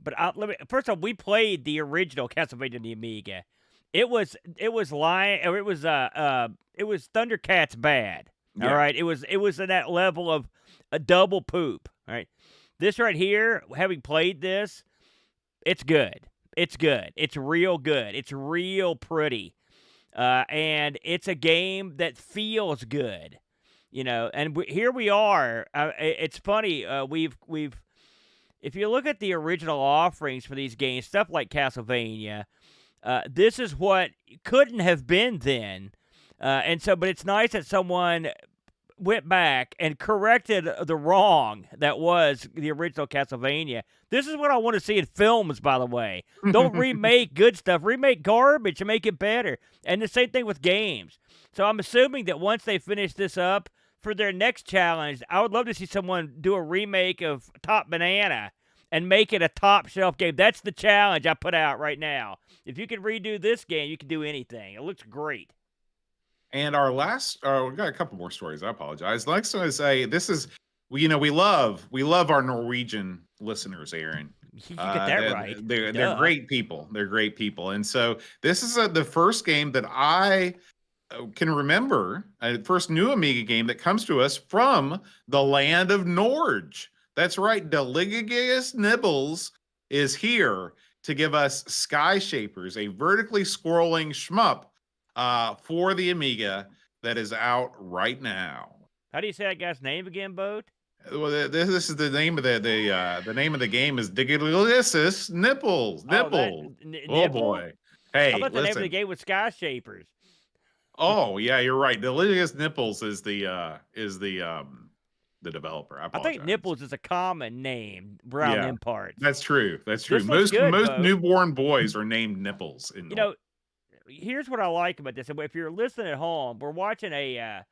but first of all, we played the original Castlevania on the Amiga. It was Thundercats bad. Yeah. All right, it was at that level of a double poop. All right, this right here, having played this, it's good. It's good. It's real good. It's real pretty, and it's a game that feels good. And here we are. It's funny. We've if you look at the original offerings for these games, stuff like Castlevania, this is what couldn't have been then. But it's nice that someone went back and corrected the wrong that was the original Castlevania. This is what I want to see in films, by the way. Don't remake good stuff. Remake garbage and make it better. And the same thing with games. So I'm assuming that once they finish this up, for their next challenge, I would love to see someone do a remake of Top Banana and make it a top shelf game. That's the challenge I put out right now. If you can redo this game, you can do anything. It looks great. And our last, we've got a couple more stories. I apologize. Next one, I say this is, we love our Norwegian listeners, Aaron. You get that right. They're great people. They're great people. And so this is the first game that I can remember, first new Amiga game that comes to us from the land of Norge. That's right. Deligigus Nibbles is here to give us Sky Shapers, a vertically scrolling shmup for the Amiga that is out right now. How do you say that guy's name again, Boat? Well, this is the name of the name of the game is Deligigus Nipples. Nipples. Oh boy. Hey, I thought the listen. name of the game was Sky Shapers. Oh yeah, you're right. Delicious Nipples is the developer. I think Nipples is a common name around them parts. That's true. That's true. Most newborn boys are named Nipples. Here's what I like about this. If you're listening at home, we're watching a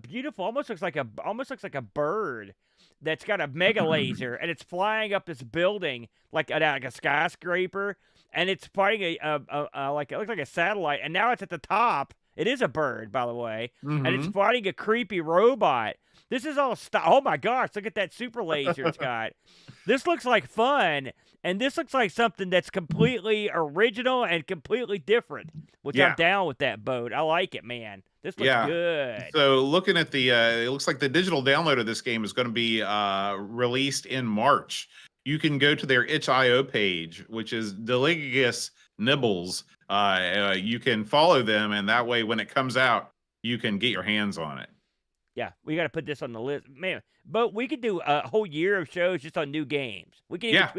beautiful, almost looks like a bird that's got a mega laser and it's flying up this building like a skyscraper, and it's fighting like it looks like a satellite, and now it's at the top. It is a bird, by the way, and it's fighting a creepy robot. This is all oh my gosh, look at that super laser it's got. This looks like fun, and this looks like something that's completely original and completely different, which I'm down with that, Boat. I like it, man. This looks good. So looking at it looks like the digital download of this game is going to be released in March. You can go to their itch.io page, which is Deligigus Nibbles. You can follow them, and that way when it comes out, you can get your hands on it. Yeah, we got to put this on the list, man. But we could do a whole year of shows just on new games. We could.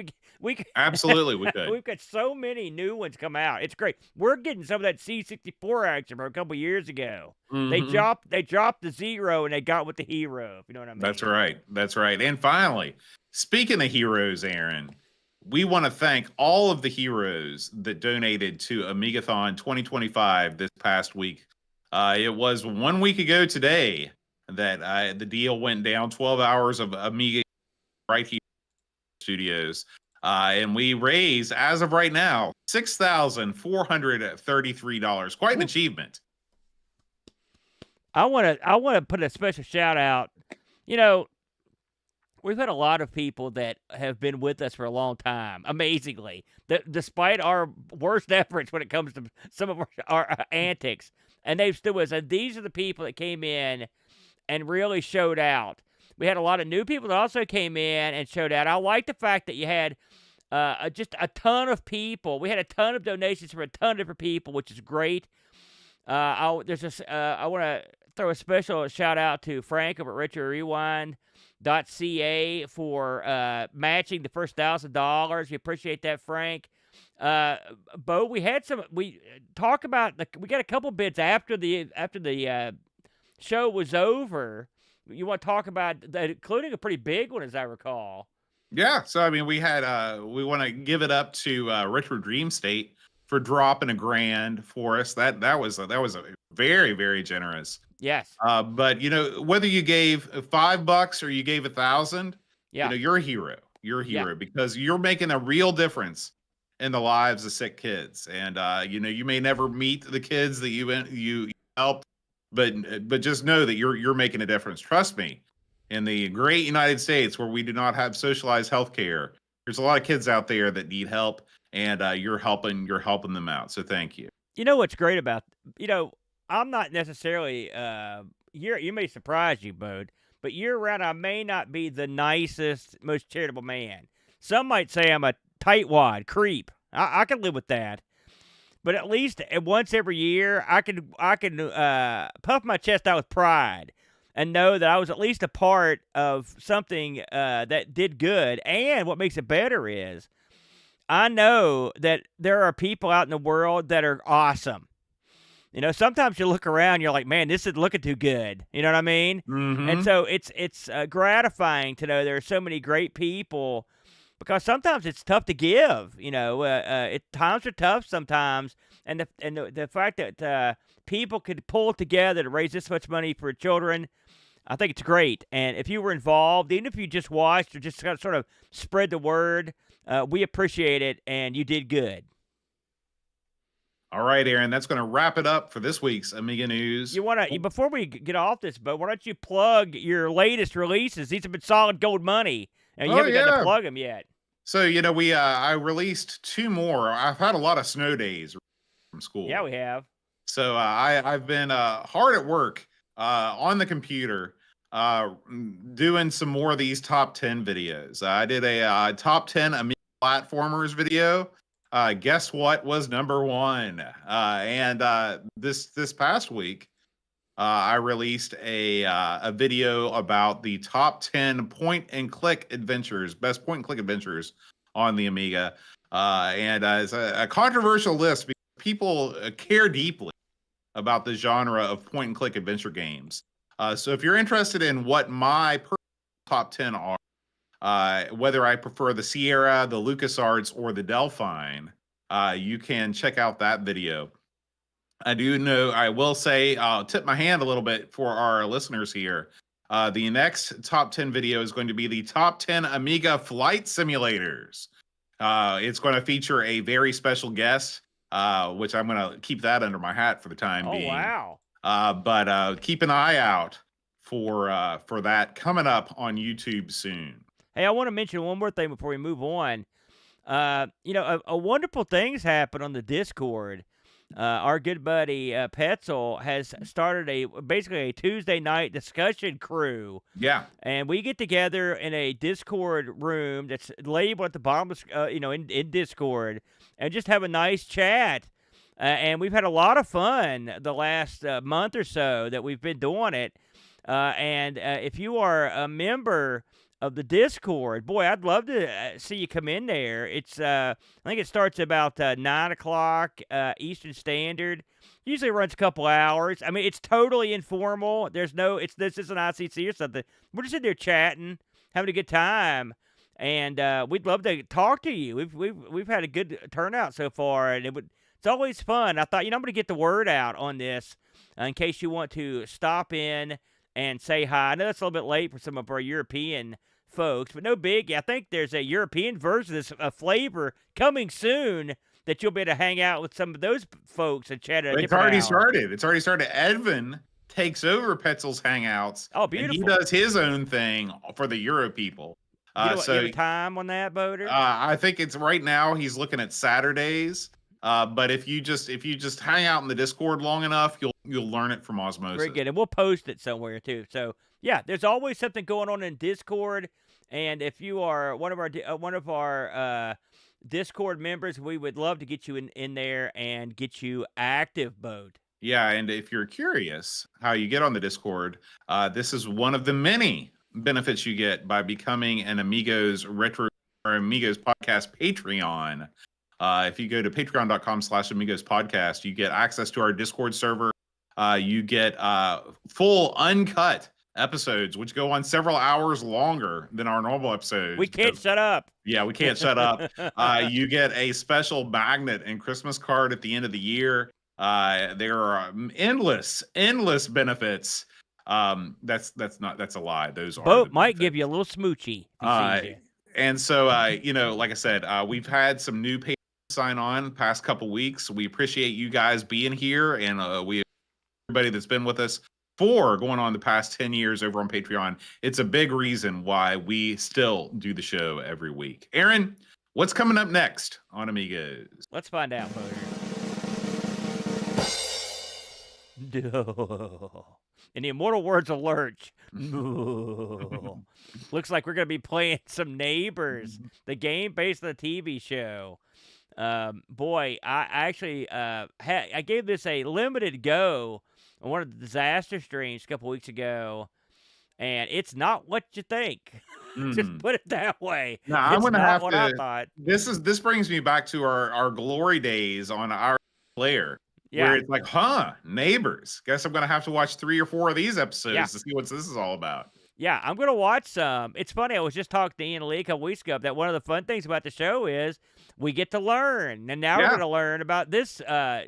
Absolutely, we could. We've got so many new ones come out. It's great. We're getting some of that C64 action from a couple years ago. They dropped the zero and they got with the hero. If you know what I mean. That's right. That's right. And finally, speaking of heroes, Aaron, we want to thank all of the heroes that donated to Amigathon 2025 this past week. It was 1 week ago today that the deal went down. 12 hours of Amiga right here in studios. And we raised, as of right now, $6,433. Quite an achievement. I want to put a special shout out. We've had a lot of people that have been with us for a long time, amazingly, despite our worst efforts when it comes to some of our antics. And they've stood with us. And these are the people that came in and really showed out. We had a lot of new people that also came in and showed out. I like the fact that you had just a ton of people. We had a ton of donations from a ton of different people, which is great. I want to throw a special shout out to Frank over at RetroRewind.ca for matching the first $1,000. We appreciate that, Frank. Bo, we got a couple bits after the show was over. You want to talk about that, including a pretty big one, as I recall. Yeah, so I mean, we want to give it up to Retro Dream State for dropping $1,000 for us. That was a very, very generous. Yes. But whether you gave $5 or you gave $1,000, you're a hero. You're a hero because you're making a real difference in the lives of sick kids. And you may never meet the kids that you helped, but just know that you're making a difference. Trust me. In the great United States, where we do not have socialized healthcare, there's a lot of kids out there that need help, and you're helping them out. So thank you. You know what's great about I'm not necessarily you may surprise you, Bode, but year round I may not be the nicest, most charitable man. Some might say I'm a tightwad creep. I can live with that. But at least once every year, I can puff my chest out with pride and know that I was at least a part of something that did good. And what makes it better is I know that there are people out in the world that are awesome. You know, sometimes you look around, you're like, man, this is looking too good. You know what I mean? And Mm-hmm. so it's gratifying to know there are so many great people, because sometimes it's tough to give. You know, times are tough sometimes, and the fact that people could pull together to raise this much money for children, I think it's great. And if you were involved, even if you just watched or just kind of sort of spread the word, we appreciate it, and you did good. All right, Aaron, that's going to wrap it up for this week's Amiga News. Before we get off this, but why don't you plug your latest releases? These have been solid gold money, and you haven't gotten to plug them yet. So, you know, I released 2 more. I've had a lot of snow days from school. Yeah, we have. So I've been hard at work on the computer doing some more of these top 10 videos. I did a top 10 Amiga platformers video. Guess what was number 1? And this past week, I released a video about the top 10 point-and-click adventures, best point-and-click adventures on the Amiga. And it's a controversial list because people care deeply about the genre of point-and-click adventure games. So if you're interested in what my personal top 10 are, whether I prefer the Sierra, the LucasArts, or the Delphine, you can check out that video. I will say, I'll tip my hand a little bit for our listeners here. The next top 10 video is going to be the top 10 Amiga flight simulators. It's going to feature a very special guest, which I'm going to keep that under my hat for the time being. Oh, wow. But keep an eye out for that coming up on YouTube soon. Hey, I want to mention one more thing before we move on. You know, a wonderful thing's happened on the Discord. Our good buddy Petzel has started basically a Tuesday night discussion crew. Yeah. And we get together in a Discord room that's labeled at the bottom of, in Discord, and just have a nice chat. And we've had a lot of fun the last month or so that we've been doing it. And if you are a member of the Discord, boy, I'd love to see you come in there. It's I think it starts about 9 o'clock Eastern Standard. Usually runs a couple hours. I mean, it's totally informal. This isn't ICC or something. We're just in there chatting, having a good time, and we'd love to talk to you. We've had a good turnout so far, and it's always fun. I thought, I'm going to get the word out on this in case you want to stop in and say hi. I know that's a little bit late for some of our European folks, but no biggie. I think there's a European version of this flavor coming soon that you'll be able to hang out with some of those folks and chat at a different hour. Started. It's already started. Edvin takes over Petzel's Hangouts. Oh, beautiful. And he does his own thing for the Euro people. You have a time on that, Boater? I think it's right now he's looking at Saturdays. But if you just hang out in the Discord long enough, you'll learn it from osmosis. Very good, and we'll post it somewhere too. So yeah, there's always something going on in Discord, and if you are one of our Discord members, we would love to get you in there and get you active, Boat. Yeah, and if you're curious how you get on the Discord, this is one of the many benefits you get by becoming an Amigos Amigos podcast Patreon. If you go to patreon.com/Amigos podcast, you get access to our Discord server. You get full uncut episodes, which go on several hours longer than our normal episodes. We can't shut up. Yeah, we can't shut up. You get a special magnet and Christmas card at the end of the year. There are endless benefits. That's a lie. Those are Boat might give you a little smoochy. And so, like I said, we've had some new patrons sign on past couple weeks. We appreciate you guys being here, and everybody that's been with us for going on the past 10 years over on Patreon. It's a big reason why we still do the show every week. Aaron, what's coming up next on Amigos? Let's find out, Boater. In the immortal words of Lurch, looks like we're going to be playing some Neighbors, the game based on the TV show. Boy, I actually I gave this a limited go on one of the disaster streams a couple weeks ago, and it's not what you think. Just put it that way. No, I'm gonna have I thought. This brings me back to our glory days on our player. Yeah. where it's like, neighbors. Guess I'm gonna have to watch 3 or 4 of these episodes to see what this is all about. Yeah, I'm going to watch some. It's funny, I was just talking to Ian Lee a couple weeks ago that one of the fun things about the show is we get to learn. And now we're going to learn about this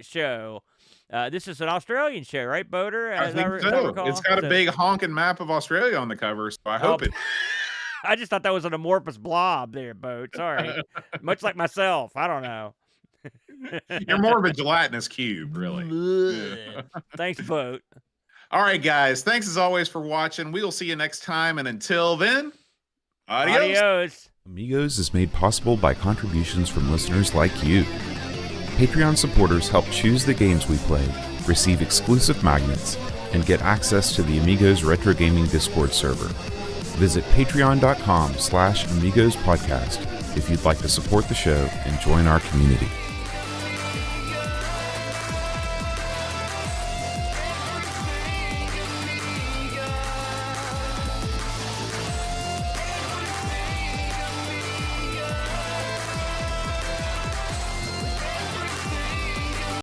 show. This is an Australian show, right, Boater? I think so. It's got a big honking map of Australia on the cover, so I hope it. I just thought that was an amorphous blob there, Boat. Sorry. Much like myself. I don't know. You're more of a gelatinous cube, really. Thanks, Boat. All right, guys. Thanks as always for watching. We will see you next time. And until then, adios. Amigos is made possible by contributions from listeners like you. Patreon supporters help choose the games we play, receive exclusive magnets, and get access to the Amigos Retro Gaming Discord server. Visit patreon.com/Amigos Podcast if you'd like to support the show and join our community.